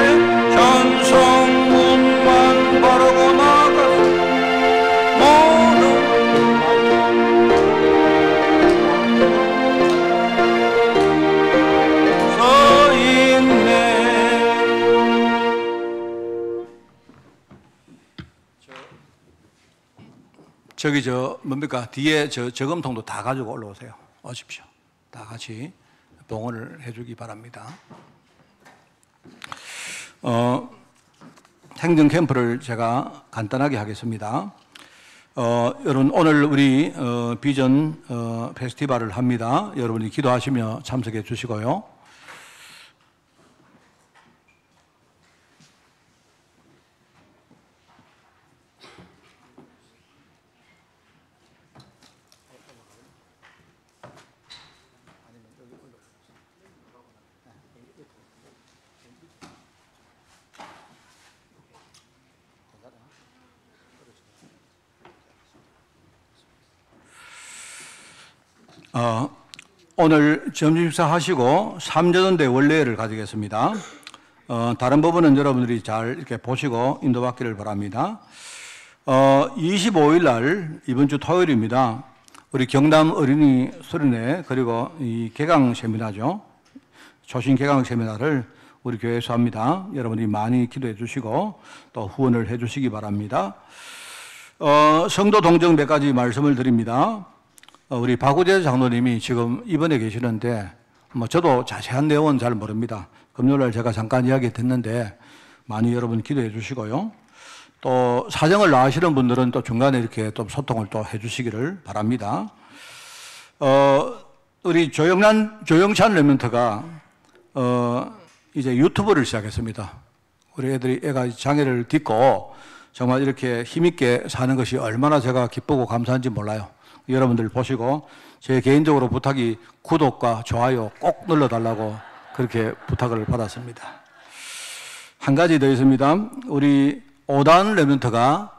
A: 천성문만 바라고 나가세. 모든 서 있네. 저기 뭡니까 뒤에 저금통도 다 가지고 올라오세요. 오십시오. 다 같이 봉헌을 해주기 바랍니다. 행정 캠프를 제가 간단하게 하겠습니다. 여러분 오늘 우리 비전 페스티벌을 합니다. 여러분이 기도하시며 참석해 주시고요. 오늘 점심 식사 하시고 3전원대 원례를 가지겠습니다. 다른 부분은 여러분들이 잘 이렇게 보시고 인도받기를 바랍니다. 25일 날 이번 주 토요일입니다. 우리 경남 어린이 수련회 그리고 이 개강 세미나죠. 초신 개강 세미나를 우리 교회에서 합니다. 여러분이 많이 기도해 주시고 또 후원을 해 주시기 바랍니다. 성도 동정 몇 가지 말씀을 드립니다. 우리 박우재 장로님이 지금 입원해 계시는데 저도 자세한 내용은 잘 모릅니다. 금요일날 제가 잠깐 이야기 듣는데 많이 여러분 기도해 주시고요. 또 사정을 나으시는 분들은 또 중간에 이렇게 또 소통을 또 해 주시기를 바랍니다. 우리 조영찬 레멘트가 이제 유튜브를 시작했습니다. 우리 애가 장애를 딛고 정말 이렇게 힘있게 사는 것이 얼마나 제가 기쁘고 감사한지 몰라요. 여러분들 보시고 제 개인적으로 부탁이 구독과 좋아요 꼭 눌러달라고 그렇게 부탁을 받았습니다. 한 가지 더 있습니다. 우리 5단 레멘트가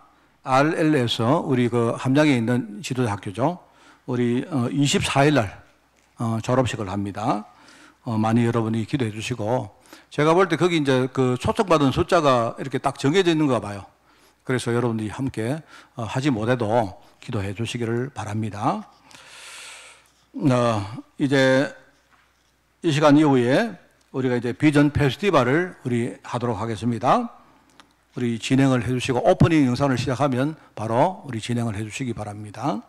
A: RL에서 우리 그 함양에 있는 지도자 학교죠. 우리 24일 날 졸업식을 합니다. 많이 여러분이 기도해 주시고 제가 볼 때 거기 이제 그 초청받은 숫자가 이렇게 딱 정해져 있는가 봐요. 그래서 여러분들이 함께 하지 못해도 기도해 주시기를 바랍니다. 이제 이 시간 이후에 우리가 이제 비전 페스티벌을 우리 하도록 하겠습니다. 우리 진행을 해 주시고 오프닝 영상을 시작하면 바로 우리 진행을 해 주시기 바랍니다.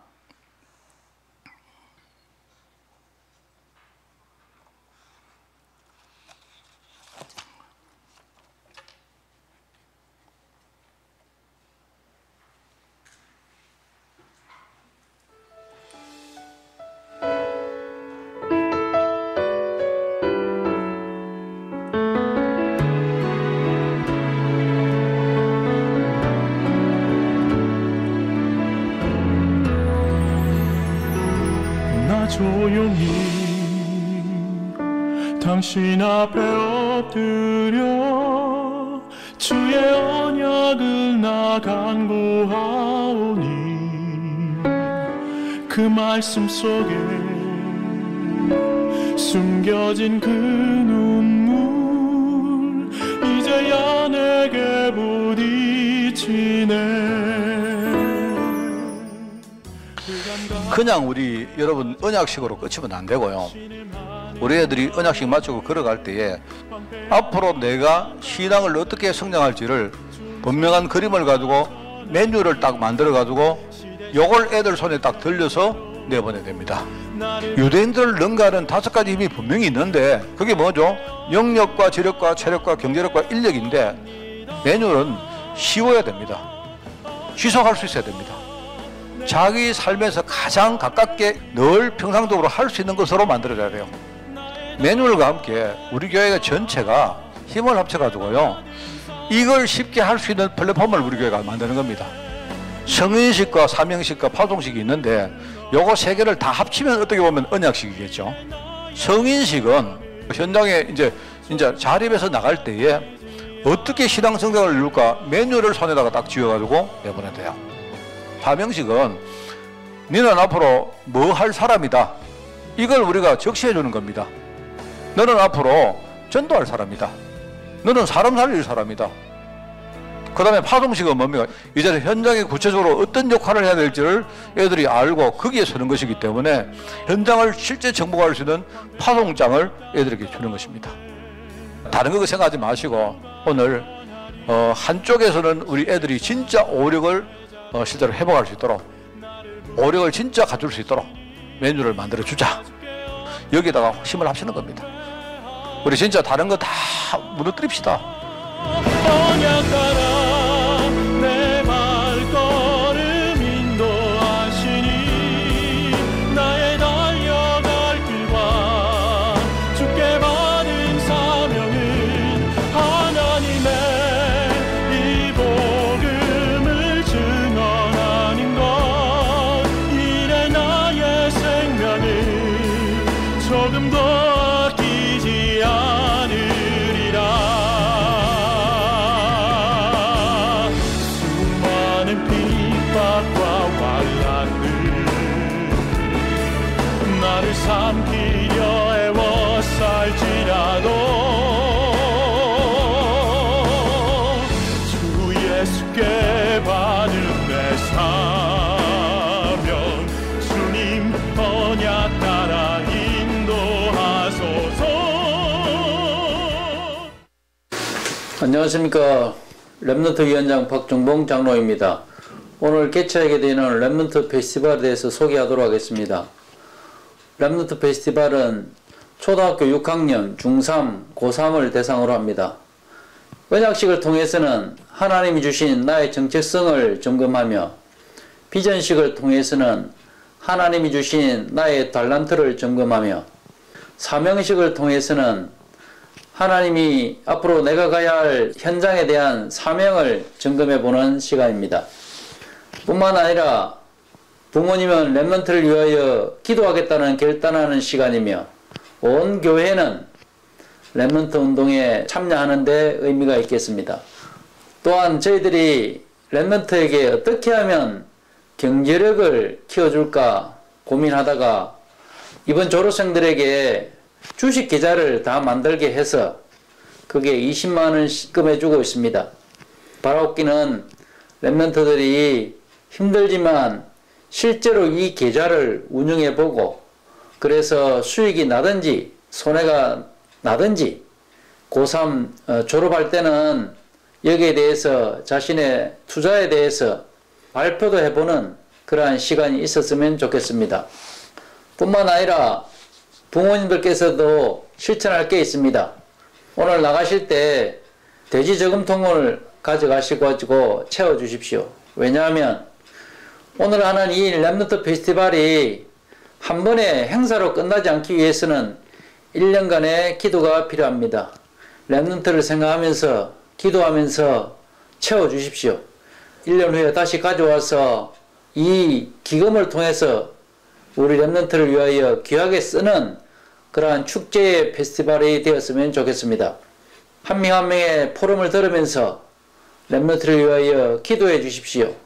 C: 조용히 당신 앞에 엎드려 주의 언약을 나 간구하오니 그 말씀 속에 숨겨진 그 눈물 이제야 내게 부딪히네.
A: 그냥 우리 여러분 언약식으로 끝이면 안 되고요. 우리 애들이 언약식 마치고 걸어갈 때에 앞으로 내가 신앙을 어떻게 성장할지를 분명한 그림을 가지고 메뉴를 딱 만들어 가지고 요걸 애들 손에 딱 들려서 내보내야 됩니다. 유대인들을 능가하는 5가지 힘이 분명히 있는데 그게 뭐죠? 영력과 지력과 체력과 경제력과 인력인데 메뉴는 쉬워야 됩니다. 지속할 수 있어야 됩니다. 자기 삶에서 가장 가깝게 늘 평상적으로 할 수 있는 것으로 만들어져야 돼요. 매뉴얼과 함께 우리 교회가 전체가 힘을 합쳐가지고요 이걸 쉽게 할 수 있는 플랫폼을 우리 교회가 만드는 겁니다. 성인식과 사명식과 파송식이 있는데 요거 3개를 다 합치면 어떻게 보면 언약식이겠죠. 성인식은 현장에 이제 자립해서 나갈 때에 어떻게 신앙 성장을 이룰까 매뉴얼을 손에다가 딱 쥐어가지고 내보내야 돼요. 사명식은 너는 앞으로 뭐 할 사람이다. 이걸 우리가 적시해 주는 겁니다. 너는 앞으로 전도할 사람이다. 너는 사람 살릴 사람이다. 그 다음에 파송식은 뭡니까? 이제 현장에 구체적으로 어떤 역할을 해야 될지를 애들이 알고 거기에 서는 것이기 때문에 현장을 실제 정복할 수 있는 파송장을 애들에게 주는 것입니다. 다른 거 생각하지 마시고 오늘 한쪽에서는 우리 애들이 진짜 오력을 실제로 회복할 수 있도록 오력을 진짜 가질 수 있도록 메뉴를 만들어 주자. 여기다가 힘을 합치는 겁니다. 우리 진짜 다른 거 다 무너뜨립시다.
C: 내 발걸음 인도하시니 나의 달려갈 길과 주께 받은 사명은 하나님의 이 복음을 증언하는 것. 이래 나의 생명을 조금도 아끼지 않으리라. 주께 받은 내 사명 주님 언약 따라 인도하소서.
D: 안녕하십니까. 렘넌트 위원장 박종봉 장로입니다. 오늘 개최하게 되는 렘넌트 페스티벌에 대해서 소개하도록 하겠습니다. 렘넌트 페스티벌은 초등학교 6학년, 중3, 고3을 대상으로 합니다. 언약식을 통해서는 하나님이 주신 나의 정체성을 점검하며, 비전식을 통해서는 하나님이 주신 나의 달란트를 점검하며, 사명식을 통해서는 하나님이 앞으로 내가 가야 할 현장에 대한 사명을 점검해보는 시간입니다. 뿐만 아니라 부모님은 렘넌트를 위하여 기도하겠다는 결단하는 시간이며, 온 교회는 렘넌트 운동에 참여하는 데 의미가 있겠습니다. 또한 저희들이 렘넌트에게 어떻게 하면 경제력을 키워줄까 고민하다가 이번 졸업생들에게 주식 계좌를 다 만들게 해서 그게 20만 원 입금해주고 있습니다. 바라옵기는 렘넌트들이 힘들지만 실제로 이 계좌를 운영해보고, 그래서 수익이 나든지 손해가 나든지 고3 졸업할 때는 여기에 대해서 자신의 투자에 대해서 발표도 해보는 그러한 시간이 있었으면 좋겠습니다. 뿐만 아니라 부모님들께서도 실천할 게 있습니다. 오늘 나가실 때 돼지 저금통을 가져가시고 채워주십시오. 왜냐하면 오늘 하는 이 렘넌트 페스티벌이 한 번의 행사로 끝나지 않기 위해서는 1년간의 기도가 필요합니다. 렘넌트를 생각하면서 기도하면서 채워주십시오. 1년 후에 다시 가져와서 이 기금을 통해서 우리 렘넌트를 위하여 귀하게 쓰는 그러한 축제의 페스티벌이 되었으면 좋겠습니다. 한 명 한 명의 포럼을 들으면서 렘넌트를 위하여 기도해 주십시오.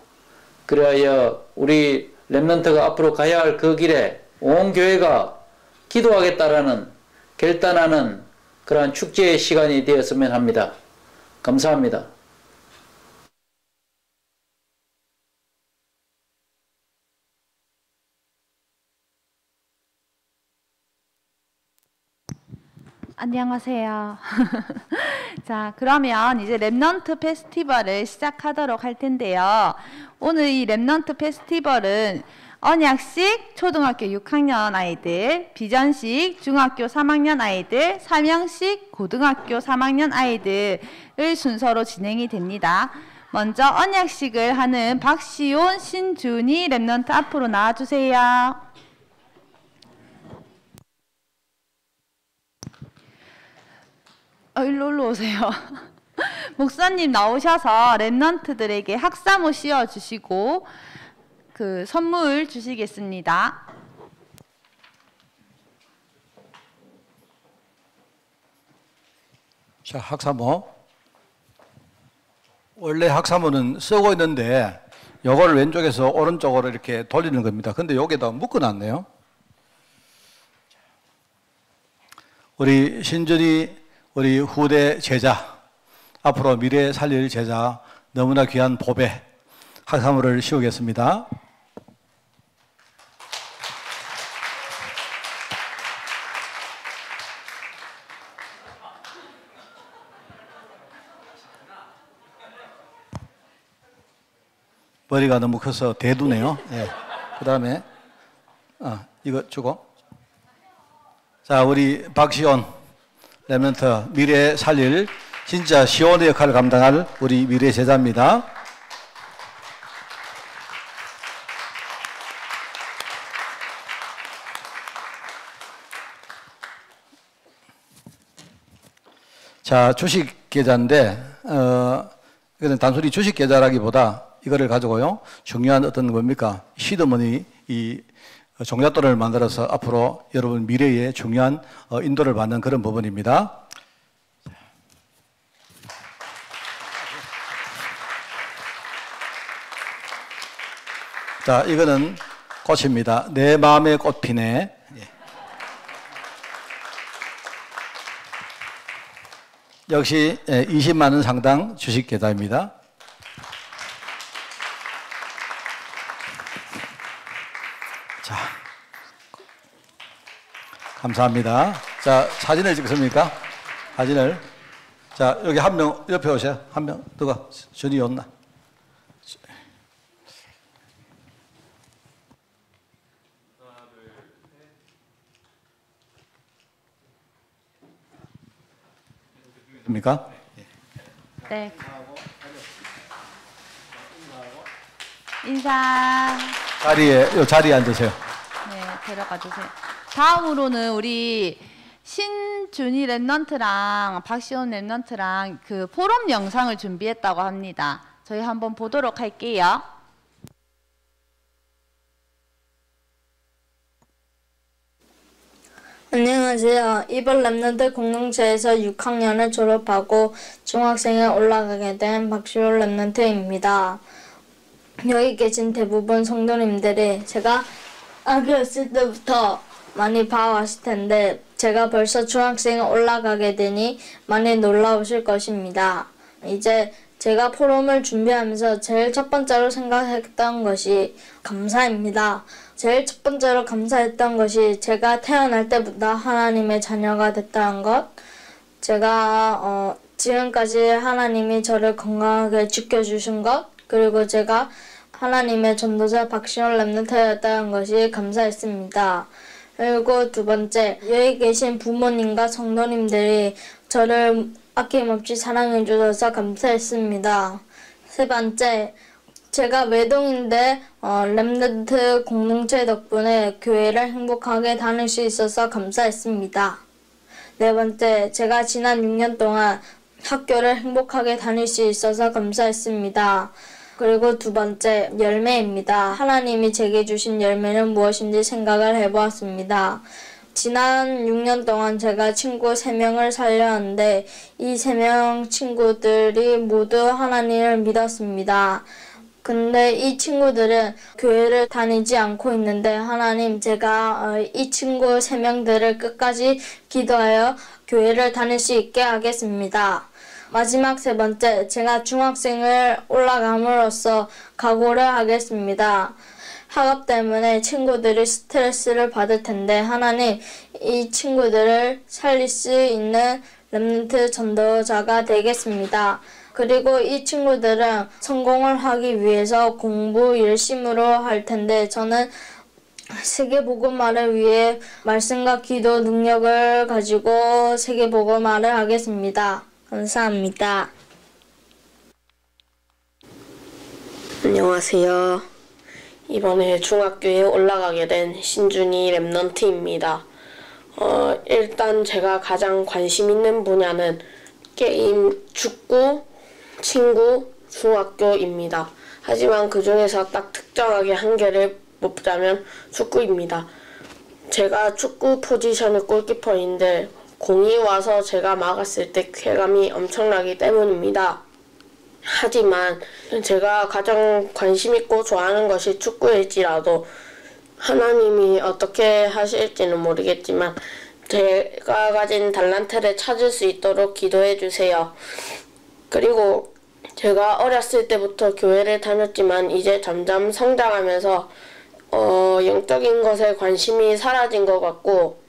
D: 그리하여 우리 렘넌트가 앞으로 가야 할 그 길에 온 교회가 기도하겠다라는 결단하는 그러한 축제의 시간이 되었으면 합니다. 감사합니다.
E: 안녕하세요. 자, 그러면 이제 렘넌트 페스티벌을 시작하도록 할 텐데요. 오늘 이 렘넌트 페스티벌은 언약식 초등학교 6학년 아이들, 비전식 중학교 3학년 아이들, 사명식 고등학교 3학년 아이들을 순서로 진행이 됩니다. 먼저 언약식을 하는 박시온, 신준이 렘넌트 앞으로 나와주세요. 일로 오세요. 목사님 나오셔서 렘넌트들에게 학사모 씌워주시고 그 선물 주시겠습니다.
A: 자, 학사모. 원래 학사모는 쓰고 있는데 요거를 왼쪽에서 오른쪽으로 이렇게 돌리는 겁니다. 근데 여기다 묶어놨네요. 우리 신준이 우리 후대 제자, 앞으로 미래 살릴 제자, 너무나 귀한 보배 학사모를 씌우겠습니다. 머리가 너무 커서 대두네요. 네. 그 다음에 이거 주고, 자, 우리 박시온 렘넌트 미래 살릴 진짜 시온의 역할을 감당할 우리 미래 제자입니다. 자, 주식 계좌인데 이거는 단순히 주식 계좌라기보다 이거를 가지고요 중요한 어떤 뭡니까 시드머니 이 종잣돈을 만들어서 앞으로 여러분 미래에 중요한 인도를 받는 그런 부분입니다. 자, 이거는 꽃입니다. 내 마음의 꽃 피네. 역시 20만 원 상당 주식 계좌입니다. 감사합니다. 자, 사진을 찍습니까? 사진을. 자, 여기 한 명 옆에 오세요. 한 명. 누가? 전이 왔나? 됩니까?
E: 네. 인사.
A: 자리에 앉으세요.
E: 네, 데려가 주세요. 다음으로는 우리 신준희 랩런트랑 박시온 랩런트랑 그 포럼 영상을 준비했다고 합니다. 저희 한번 보도록 할게요.
F: 안녕하세요. 이번 랩런트 공동체에서 6학년을 졸업하고 중학생에 올라가게 된 박시올 랩런트입니다. 여기 계신 대부분 성도님들이 제가 아기였을 때부터 많이 봐왔을 텐데 제가 벌써 중학생에 올라가게 되니 많이 놀라우실 것입니다. 이제 제가 포럼을 준비하면서 제일 첫 번째로 생각했던 것이 감사입니다. 제일 첫 번째로 감사했던 것이 제가 태어날 때부터 하나님의 자녀가 됐다는 것, 제가 지금까지 하나님이 저를 건강하게 지켜주신 것, 그리고 제가 하나님의 전도자 박시온 랩런트였다는 것이 감사했습니다. 그리고 두 번째, 여기 계신 부모님과 성도님들이 저를 아낌없이 사랑해 주셔서 감사했습니다. 세 번째, 제가 외동인데 랩런트 공동체 덕분에 교회를 행복하게 다닐 수 있어서 감사했습니다. 네 번째, 제가 지난 6년 동안 학교를 행복하게 다닐 수 있어서 감사했습니다. 그리고 두 번째, 열매입니다. 하나님이 제게 주신 열매는 무엇인지 생각을 해보았습니다. 지난 6년 동안 제가 친구 3명을 살려왔는데 이 3명 친구들이 모두 하나님을 믿었습니다. 근데 이 친구들은 교회를 다니지 않고 있는데 하나님, 제가 이 친구 3명들을 끝까지 기도하여 교회를 다닐 수 있게 하겠습니다. 마지막 세 번째, 제가 중학생을 올라감으로써 각오를 하겠습니다. 학업 때문에 친구들이 스트레스를 받을 텐데 하나님, 이 친구들을 살릴 수 있는 랩런트 전도자가 되겠습니다. 그리고 이 친구들은 성공을 하기 위해서 공부 열심으로 할 텐데 저는 세계복음화를 위해 말씀과 기도 능력을 가지고 세계복음화를 하겠습니다. 감사합니다.
G: 안녕하세요. 이번에 중학교에 올라가게 된 신준희 랩런트입니다. 일단 제가 가장 관심 있는 분야는 게임, 축구, 친구, 중학교입니다. 하지만 그 중에서 딱 특정하게 한 개를 뽑자면 축구입니다. 제가 축구 포지션은 골키퍼인데 공이 와서 제가 막았을 때 쾌감이 엄청나기 때문입니다. 하지만 제가 가장 관심 있고 좋아하는 것이 축구일지라도 하나님이 어떻게 하실지는 모르겠지만 제가 가진 달란트를 찾을 수 있도록 기도해 주세요. 그리고 제가 어렸을 때부터 교회를 다녔지만 이제 점점 성장하면서 영적인 것에 관심이 사라진 것 같고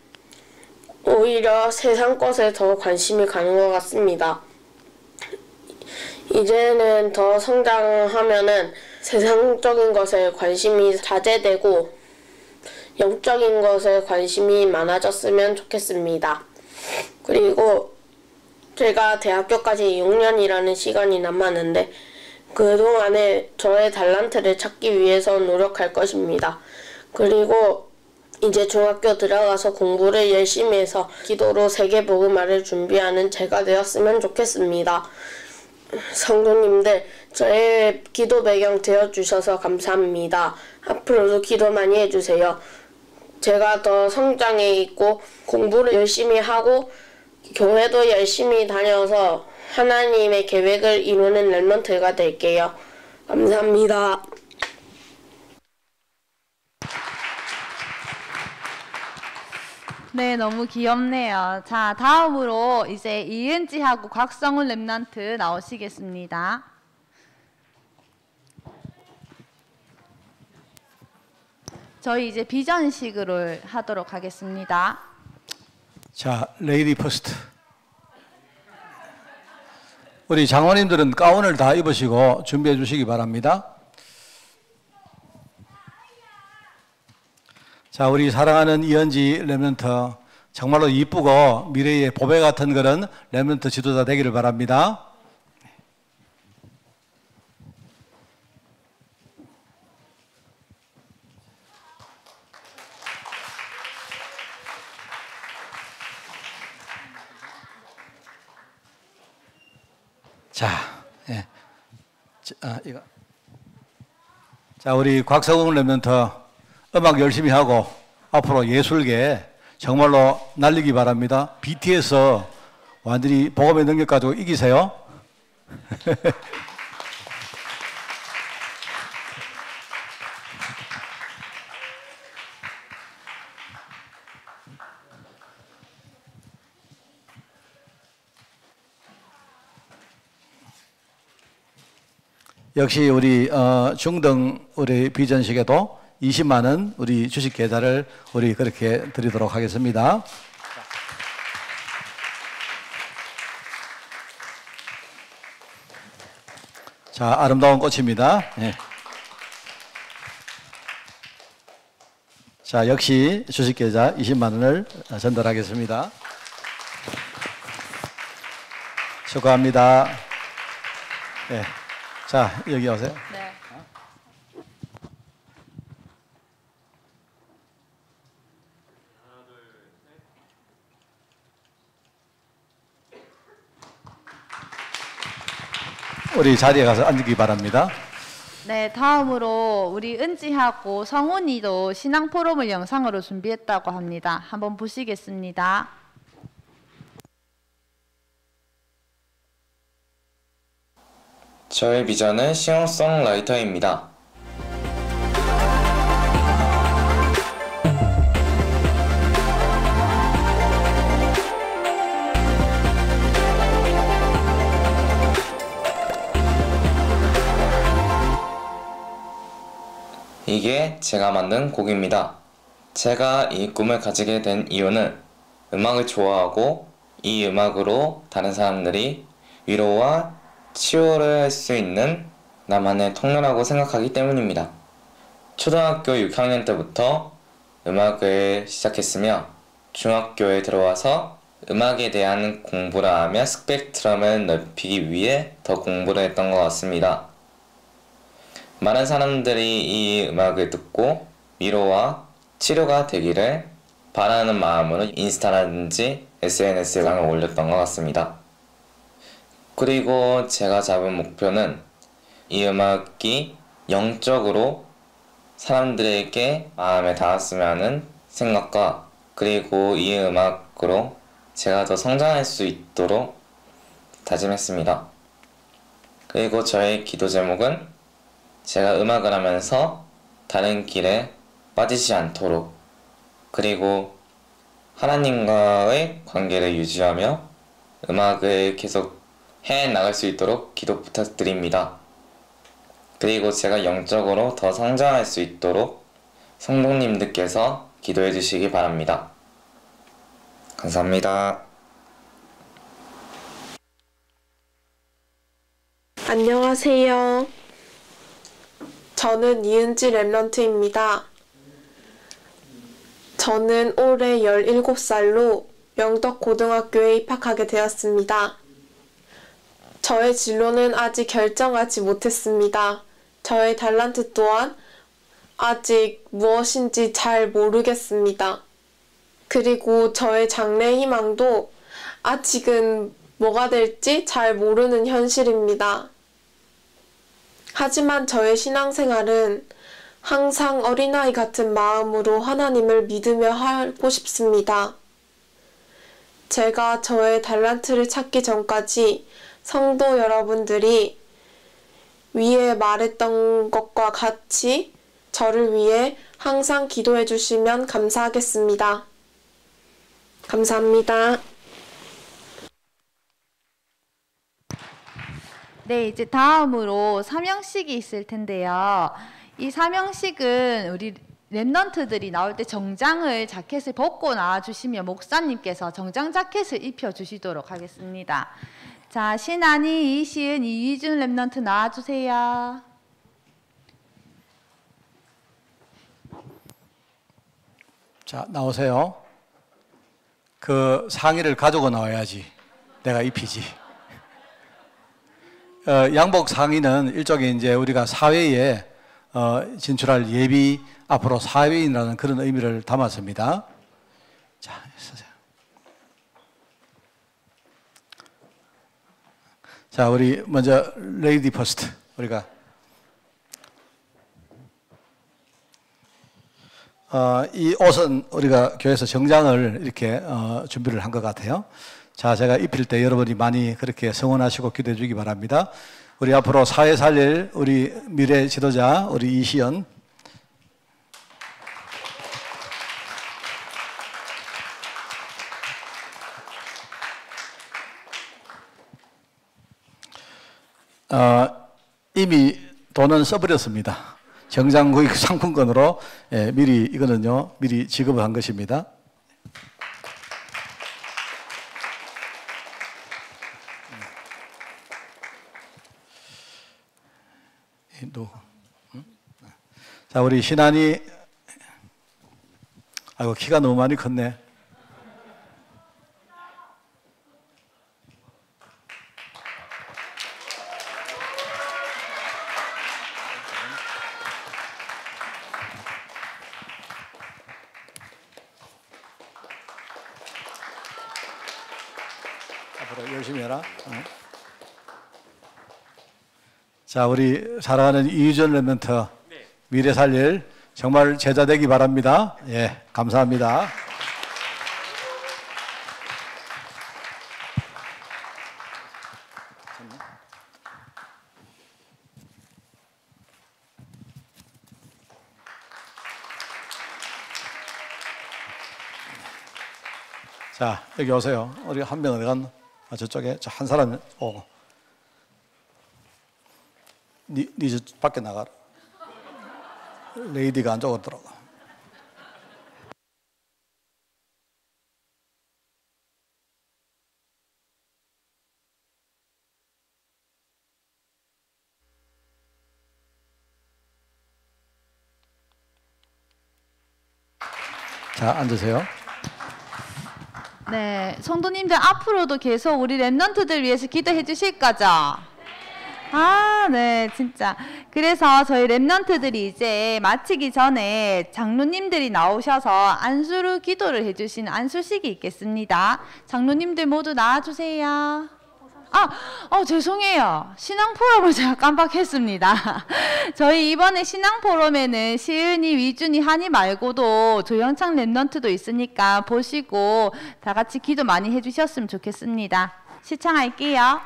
G: 오히려 세상 것에 더 관심이 가는 것 같습니다. 이제는 더 성장하면은 세상적인 것에 관심이 자제되고 영적인 것에 관심이 많아졌으면 좋겠습니다. 그리고 제가 대학교까지 6년이라는 시간이 남았는데 그동안에 저의 달란트를 찾기 위해서 노력할 것입니다. 그리고 이제 중학교 들어가서 공부를 열심히 해서 기도로 세계복음화를 준비하는 제가 되었으면 좋겠습니다. 성도님들, 저의 기도 배경 되어주셔서 감사합니다. 앞으로도 기도 많이 해주세요. 제가 더 성장해 있고 공부를 열심히 하고 교회도 열심히 다녀서 하나님의 계획을 이루는 랩런트가 될게요. 감사합니다.
E: 네, 너무 귀엽네요. 자, 다음으로 이제 이은지하고 곽성훈 랩런트 나오시겠습니다. 저희 이제 비전식으로 하도록 하겠습니다.
A: 자, 레이디 퍼스트. 우리 장로님들은 가운을 다 입으시고 준비해 주시기 바랍니다. 자, 우리 사랑하는 이은지 렘넌트, 정말로 이쁘고 미래의 보배 같은 그런 렘넌트 지도자 되기를 바랍니다. 자, 예. 이거. 자, 우리 곽성웅 렘넌트 음악 열심히 하고 앞으로 예술계 정말로 날리기 바랍니다. BTS 완전히 복음의 능력 가지고 이기세요. 역시 우리 중등 우리 비전식에도 20만 원 우리 주식 계좌를 우리 그렇게 드리도록 하겠습니다. 자, 아름다운 꽃입니다. 네. 자, 역시 주식 계좌 20만 원을 전달하겠습니다. 축하합니다. 네. 자, 여기 오세요.
E: 네.
A: 우리 자리에 가서 앉기 바랍니다.
E: 네, 다음으로 우리 은지하고 성훈이도 신앙 포럼을 영상으로 준비했다고 합니다. 한번 보시겠습니다.
H: 저의 비전은 싱어송라이터입니다. 이게 제가 만든 곡입니다. 제가 이 꿈을 가지게 된 이유는 음악을 좋아하고 이 음악으로 다른 사람들이 위로와 치유를 할 수 있는 나만의 통로라고 생각하기 때문입니다. 초등학교 6학년 때부터 음악을 시작했으며 중학교에 들어와서 음악에 대한 공부를 하며 스펙트럼을 넓히기 위해 더 공부를 했던 것 같습니다. 많은 사람들이 이 음악을 듣고 위로와 치료가 되기를 바라는 마음으로 인스타라든지 SNS에 영상을 올렸던 것 같습니다. 그리고 제가 잡은 목표는 이 음악이 영적으로 사람들에게 마음에 닿았으면 하는 생각과 그리고 이 음악으로 제가 더 성장할 수 있도록 다짐했습니다. 그리고 저의 기도 제목은 제가 음악을 하면서 다른 길에 빠지지 않도록 그리고 하나님과의 관계를 유지하며 음악을 계속 해 나갈 수 있도록 기도 부탁드립니다. 그리고 제가 영적으로 더 성장할 수 있도록 성도님들께서 기도해 주시기 바랍니다. 감사합니다.
I: 안녕하세요. 저는 이은지 랩런트입니다. 저는 올해 17살로 명덕고등학교에 입학하게 되었습니다. 저의 진로는 아직 결정하지 못했습니다. 저의 달란트 또한 아직 무엇인지 잘 모르겠습니다. 그리고 저의 장래 희망도 아직은 뭐가 될지 잘 모르는 현실입니다. 하지만 저의 신앙생활은 항상 어린아이 같은 마음으로 하나님을 믿으며 하고 싶습니다. 제가 저의 달란트를 찾기 전까지 성도 여러분들이 위에 말했던 것과 같이 저를 위해 항상 기도해 주시면 감사하겠습니다. 감사합니다.
E: 네, 이제 다음으로 사명식이 있을 텐데요. 이 사명식은 우리 랩넌트들이 나올 때 정장을 자켓을 벗고 나와주시면 목사님께서 정장 자켓을 입혀주시도록 하겠습니다. 자, 신한이, 이시은, 이휘준 랩넌트 나와주세요.
A: 자, 나오세요. 그 상의를 가지고 나와야지 내가 입히지. 양복 상의는 일종의 이제 우리가 사회에 진출할 예비, 앞으로 사회인이라는 그런 의미를 담았습니다. 자, 서세요. 자, 우리 먼저 레이디 퍼스트. 우리가 이 옷은 우리가 교회에서 정장을 이렇게 준비를 한 것 같아요. 자, 제가 입힐 때 여러분이 많이 그렇게 성원하시고 기도해 주기 바랍니다. 우리 앞으로 사회 살릴 우리 미래 지도자 우리 이시연. 이미 돈은 써버렸습니다. 정장 구입 상품권으로 미리 이거는요 미리 지급을 한 것입니다. 자, 우리 신한이 아이고 키가 너무 많이 컸네. 앞으로 열심히 해라. 자, 우리 사랑하는 이휘준 랩넌트 미래 살릴 정말 제자 되기 바랍니다. 예, 감사합니다. 자, 여기 오세요. 우리 한 명 어디 갔나? 저쪽에 저 한 사람 오고. 니 저 밖에 나가라. 레이디가 안쪽으로 들어가. 자, 앉으세요.
E: 네, 성도님들 앞으로도 계속 우리 랩넌트들 위해서 기도해 주실 거죠? 아, 네, 진짜. 그래서 저희 랩넌트들이 이제 마치기 전에 장로님들이 나오셔서 안수로 기도를 해주시는 안수식이 있겠습니다. 장로님들 모두 나와주세요. 죄송해요. 신앙 포럼을 제가 깜빡했습니다. 저희 이번에 신앙 포럼에는 시은이, 위준이, 한이 말고도 조영창 랩넌트도 있으니까 보시고 다 같이 기도 많이 해주셨으면 좋겠습니다. 시청할게요.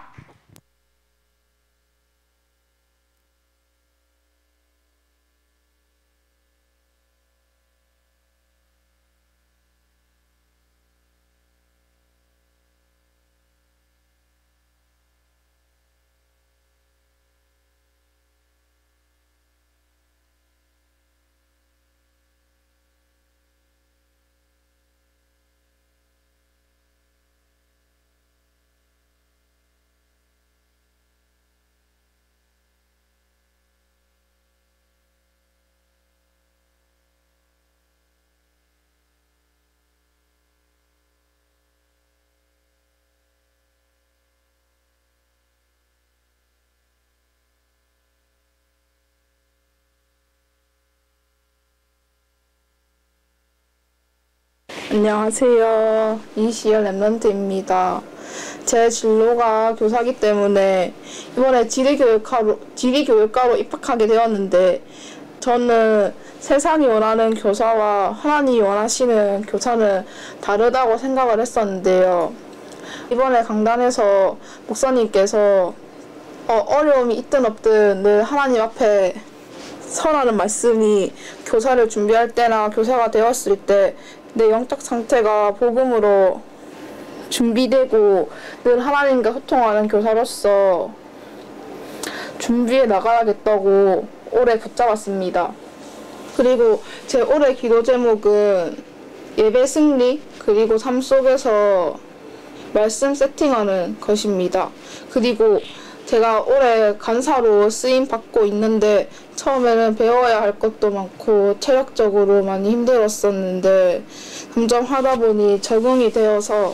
J: 안녕하세요. 이시연 랩넌트입니다. 제 진로가 교사기 때문에 이번에 지리교육과로 입학하게 되었는데 저는 세상이 원하는 교사와 하나님이 원하시는 교사는 다르다고 생각을 했었는데요. 이번에 강단에서 목사님께서 어려움이 있든 없든 늘 하나님 앞에 서라는 말씀이 교사를 준비할 때나 교사가 되었을 때 내 영적 상태가 복음으로 준비되고 늘 하나님과 소통하는 교사로서 준비해 나가야겠다고 오래 붙잡았습니다. 그리고 제 올해 기도 제목은 예배 승리, 그리고 삶 속에서 말씀 세팅하는 것입니다. 그리고 제가 올해 간사로 쓰임 받고 있는데 처음에는 배워야 할 것도 많고 체력적으로 많이 힘들었었는데 점점 하다 보니 적응이 되어서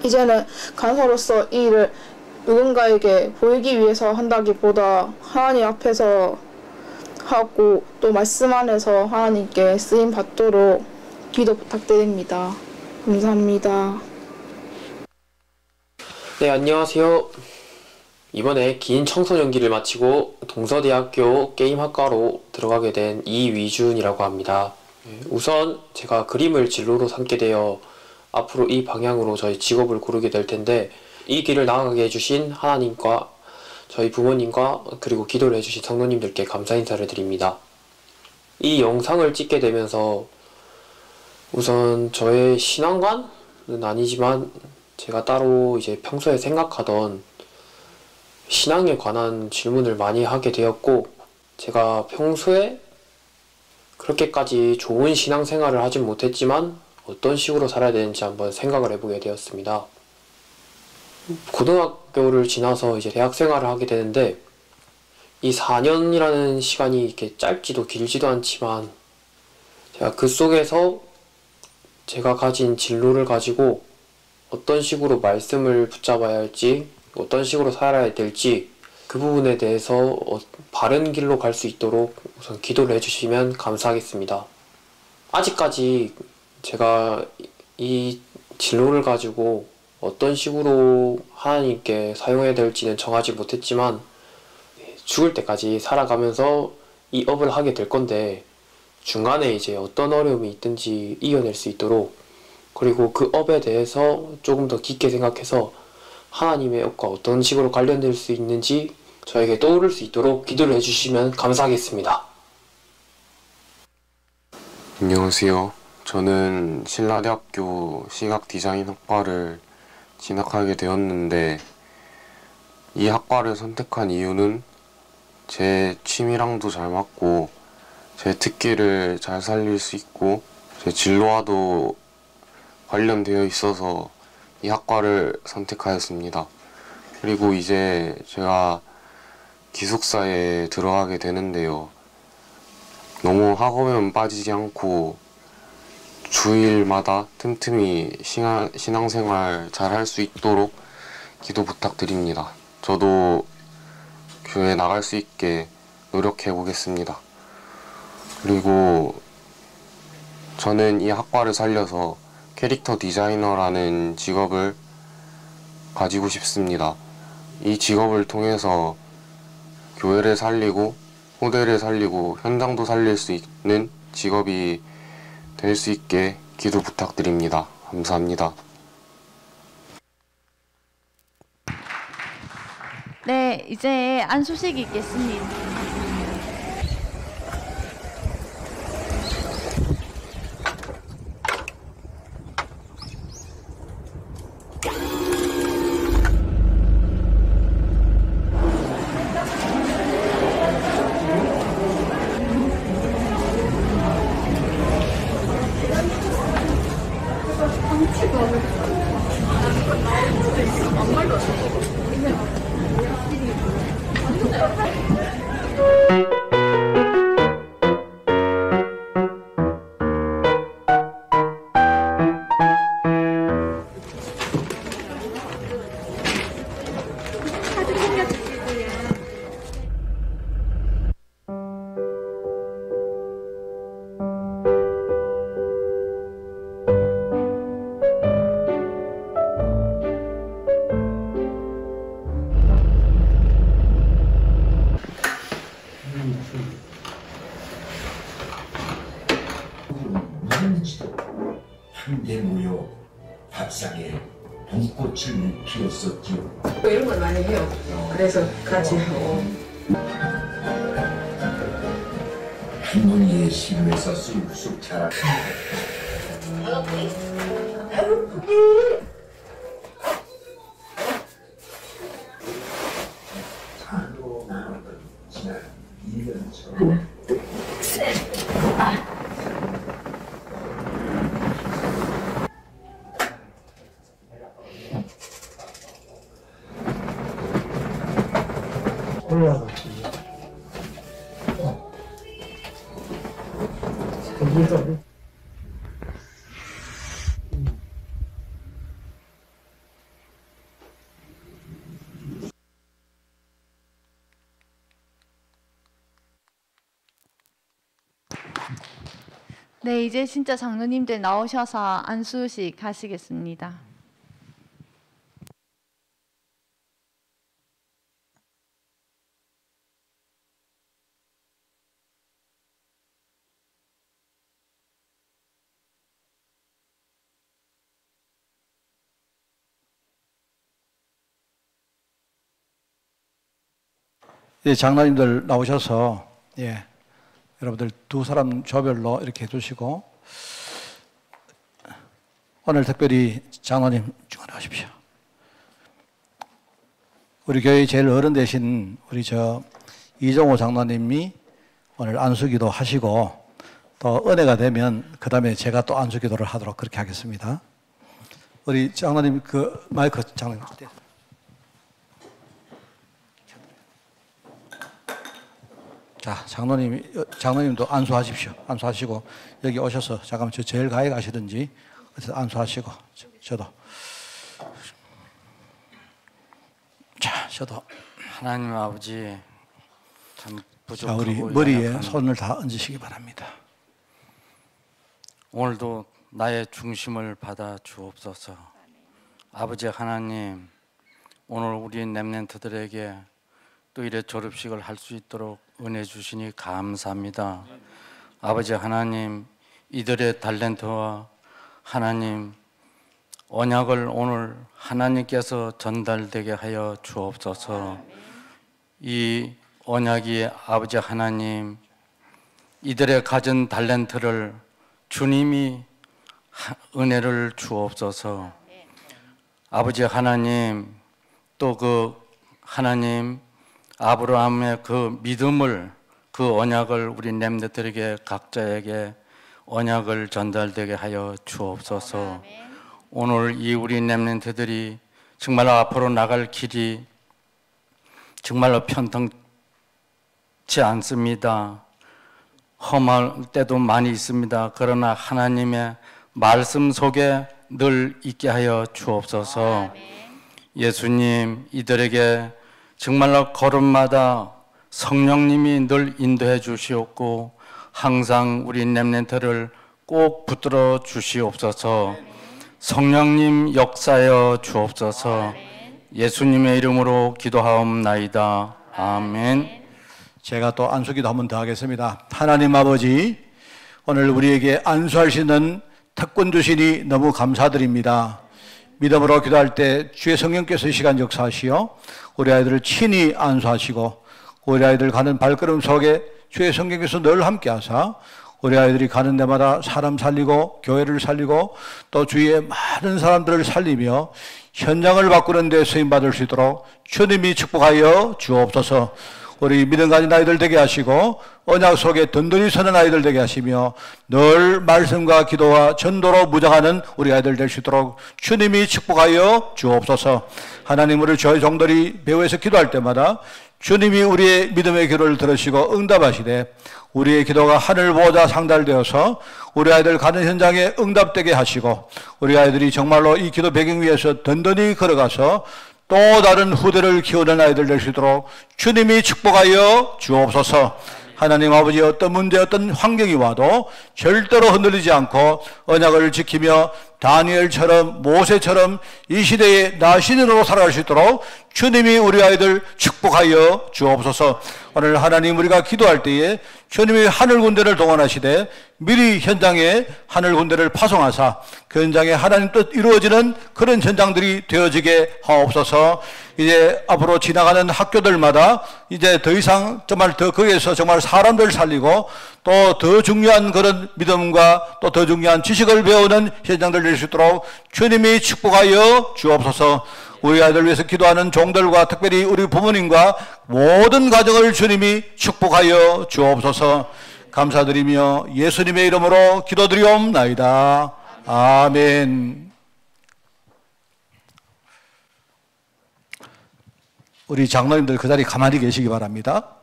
J: 이제는 간사로서 이 일을 누군가에게 보이기 위해서 한다기보다 하나님 앞에서 하고 또 말씀 안에서 하나님께 쓰임 받도록 기도 부탁드립니다. 감사합니다.
K: 네, 안녕하세요. 이번에 긴 청소년기를 마치고 동서대학교 게임학과로 들어가게 된 이위준이라고 합니다. 우선 제가 그림을 진로로 삼게 되어 앞으로 이 방향으로 저희 직업을 고르게 될 텐데 이 길을 나아가게 해주신 하나님과 저희 부모님과 그리고 기도를 해주신 성도님들께 감사 인사를 드립니다. 이 영상을 찍게 되면서 우선 저의 신앙관은 아니지만 제가 따로 이제 평소에 생각하던 신앙에 관한 질문을 많이 하게 되었고 제가 평소에 그렇게까지 좋은 신앙생활을 하진 못했지만 어떤 식으로 살아야 되는지 한번 생각을 해보게 되었습니다. 고등학교를 지나서 이제 대학생활을 하게 되는데 이 4년이라는 시간이 이렇게 짧지도 길지도 않지만 제가 그 속에서 제가 가진 진로를 가지고 어떤 식으로 말씀을 붙잡아야 할지 어떤 식으로 살아야 될지 그 부분에 대해서 바른 길로 갈 수 있도록 우선 기도를 해주시면 감사하겠습니다. 아직까지 제가 이 진로를 가지고 어떤 식으로 하나님께 사용해야 될지는 정하지 못했지만 죽을 때까지 살아가면서 이 업을 하게 될 건데 중간에 이제 어떤 어려움이 있든지 이겨낼 수 있도록 그리고 그 업에 대해서 조금 더 깊게 생각해서 하나님의 업과 어떤 식으로 관련될 수 있는지 저에게 떠오를 수 있도록 기도를 해주시면 감사하겠습니다.
L: 안녕하세요. 저는 신라대학교 시각디자인학과를 진학하게 되었는데 이 학과를 선택한 이유는 제 취미랑도 잘 맞고 제 특기를 잘 살릴 수 있고 제 진로와도 관련되어 있어서 이 학과를 선택하였습니다. 그리고 이제 제가 기숙사에 들어가게 되는데요. 너무 학업에만 빠지지 않고 주일마다 틈틈이 신앙생활 잘 할 수 있도록 기도 부탁드립니다. 저도 교회 나갈 수 있게 노력해 보겠습니다. 그리고 저는 이 학과를 살려서 캐릭터 디자이너라는 직업을 가지고 싶습니다. 이 직업을 통해서 교회를 살리고 호대를 살리고 현장도 살릴 수 있는 직업이 될 수 있게 기도 부탁드립니다. 감사합니다.
E: 네, 이제 안수식이 있겠습니다.
M: 함께 모여 밥상에 봄꽃을 피웠었죠.
N: 이런 걸 많이 해요. 그래서 같이 하고.
M: 할머니의 시루에서 쑥쑥 자라. 하나, 둘, 셋.
O: 올라가시고 거기서
E: 네, 이제 진짜 장로님들 나오셔서 안수식 하시겠습니다.
A: 예, 장로님들 나오셔서 여러분들 두 사람 조별로 이렇게 해주시고 오늘 특별히 장로님 중간하십시오. 우리 교회 제일 어른 되신 우리 이종호 장로님이 오늘 안수기도 하시고 또 은혜가 되면 그 다음에 제가 또 안수기도를 하도록 그렇게 하겠습니다. 우리 장로님 그 마이크 장로님. 자, 장로님도 안수하십시오. 안수하시고 여기 오셔서 잠깐만 저 제일 가에 가시든지 안수하시고 저도. 자, 저도.
P: 하나님 아버지 참 부족하고
A: 자, 우리 머리에 손을 다 얹으시기 바랍니다.
P: 오늘도 나의 중심을 받아 주옵소서. 아버지 하나님, 오늘 우리 렘넌트들에게 또 이래 졸업식을 할 수 있도록 은혜 주시니 감사합니다. 아버지 하나님, 이들의 탤런트와 하나님 언약을 오늘 하나님께서 전달되게 하여 주옵소서. 이 언약이 아버지 하나님, 이들의 가진 탤런트를 주님이 은혜를 주옵소서. 아버지 하나님, 또 그 하나님 아브라함의 그 믿음을, 그 언약을 우리 렘넌트들에게 각자에게 언약을 전달되게 하여 주옵소서. 오늘 이 우리 렘넌트들이 정말 앞으로 나갈 길이 정말로 편통치 않습니다. 험할 때도 많이 있습니다. 그러나 하나님의 말씀 속에 늘 있게 하여 주옵소서. 예수님, 이들에게 정말로 걸음마다 성령님이 늘 인도해 주시옵고 항상 우리 렘넌트를 꼭 붙들어 주시옵소서. 성령님 역사여 주옵소서. 예수님의 이름으로 기도하옵나이다. 아멘.
A: 제가 또 안수기도 한 번 더 하겠습니다. 하나님 아버지, 오늘 우리에게 안수할 수 있는 특권 주시니 너무 감사드립니다. 믿음으로 기도할 때 주의 성령께서 이 시간 역사하시어 우리 아이들을 친히 안수하시고 우리 아이들 가는 발걸음 속에 주의 성령께서 늘 함께 하사 우리 아이들이 가는 데마다 사람 살리고 교회를 살리고 또 주위의 많은 사람들을 살리며 현장을 바꾸는 데 쓰임받을 수 있도록 주님이 축복하여 주옵소서. 우리 믿음 가진 아이들 되게 하시고 언약 속에 든든히 서는 아이들 되게 하시며 늘 말씀과 기도와 전도로 무장하는 우리 아이들 될 수 있도록 주님이 축복하여 주옵소서. 하나님, 우리 저희 종들이 배후에서 기도할 때마다 주님이 우리의 믿음의 기도를 들으시고 응답하시되 우리의 기도가 하늘 보호자 상달되어서 우리 아이들 가는 현장에 응답되게 하시고 우리 아이들이 정말로 이 기도 배경 위에서 든든히 걸어가서 또 다른 후대를 키우는 아이들 될 수 있도록 주님이 축복하여 주옵소서. 하나님 아버지, 어떤 문제, 어떤 환경이 와도 절대로 흔들리지 않고 언약을 지키며 다니엘처럼 모세처럼 이 시대에 나신으로 살아갈 수 있도록 주님이 우리 아이들 축복하여 주옵소서. 오늘 하나님, 우리가 기도할 때에 주님이 하늘 군대를 동원하시되 미리 현장에 하늘 군대를 파송하사 그 현장에 하나님 뜻 이루어지는 그런 현장들이 되어지게 하옵소서. 이제 앞으로 지나가는 학교들마다 이제 더 이상 정말 더 거기에서 정말 사람들 살리고 또 더 중요한 그런 믿음과 또 더 중요한 지식을 배우는 현장들 될 수 있도록 주님이 축복하여 주옵소서. 우리 아이들 위해서 기도하는 종들과 특별히 우리 부모님과 모든 가정을 주님이 축복하여 주옵소서. 감사드리며 예수님의 이름으로 기도드리옵나이다. 아멘. 우리 장로님들 그 자리 가만히 계시기 바랍니다.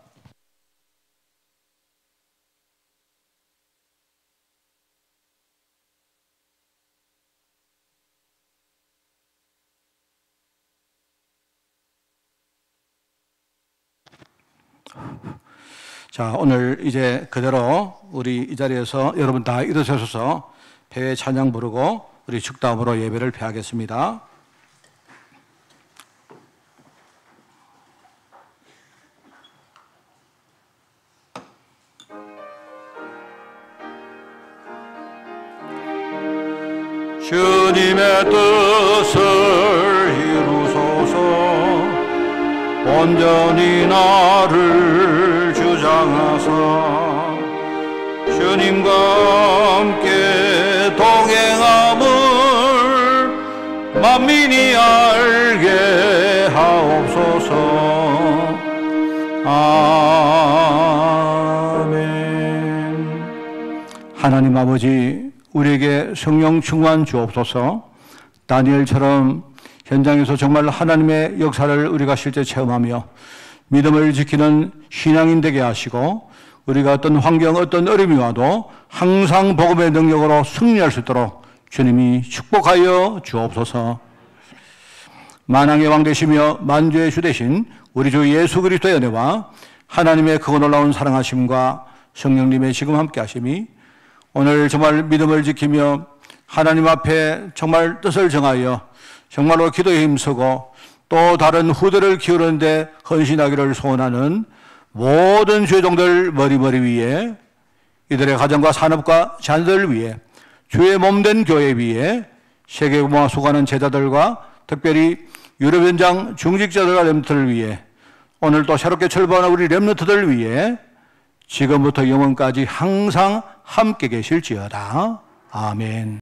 A: 자, 오늘 이제 그대로 우리 이 자리에서 여러분 다 일어서셔서 배회 찬양 부르고 우리 축담으로 예배를 폐하겠습니다. 주님의 뜻을 이루소서 온전히 나를 주장하사 주님과 함께 동행함을 만민이 알게 하옵소서. 아멘. 하나님 아버지, 우리에게 성령 충만 주옵소서. 다니엘처럼 현장에서 정말 하나님의 역사를 우리가 실제 체험하며 믿음을 지키는 신앙인 되게 하시고 우리가 어떤 환경, 어떤 어려움이 와도 항상 복음의 능력으로 승리할 수 있도록 주님이 축복하여 주옵소서. 만왕의 왕 되시며 만주의 주 되신 우리 주 예수 그리스도의 은혜와 하나님의 크고 놀라운 사랑하심과 성령님의 지금 함께 하심이 오늘 정말 믿음을 지키며 하나님 앞에 정말 뜻을 정하여 정말로 기도에 힘쓰고 또 다른 후대를 키우는데 헌신하기를 소원하는 모든 죄종들 머리머리 위에 이들의 가정과 산업과 자녀들 위해 주의 몸된 교회 위에 세계공화 수고하는 제자들과 특별히 유럽 현장 중직자들과 렘넌트를 위해 오늘 또 새롭게 출발하는 우리 렘넌트들 위해 지금부터 영원까지 항상 함께 계실지어다. 아멘.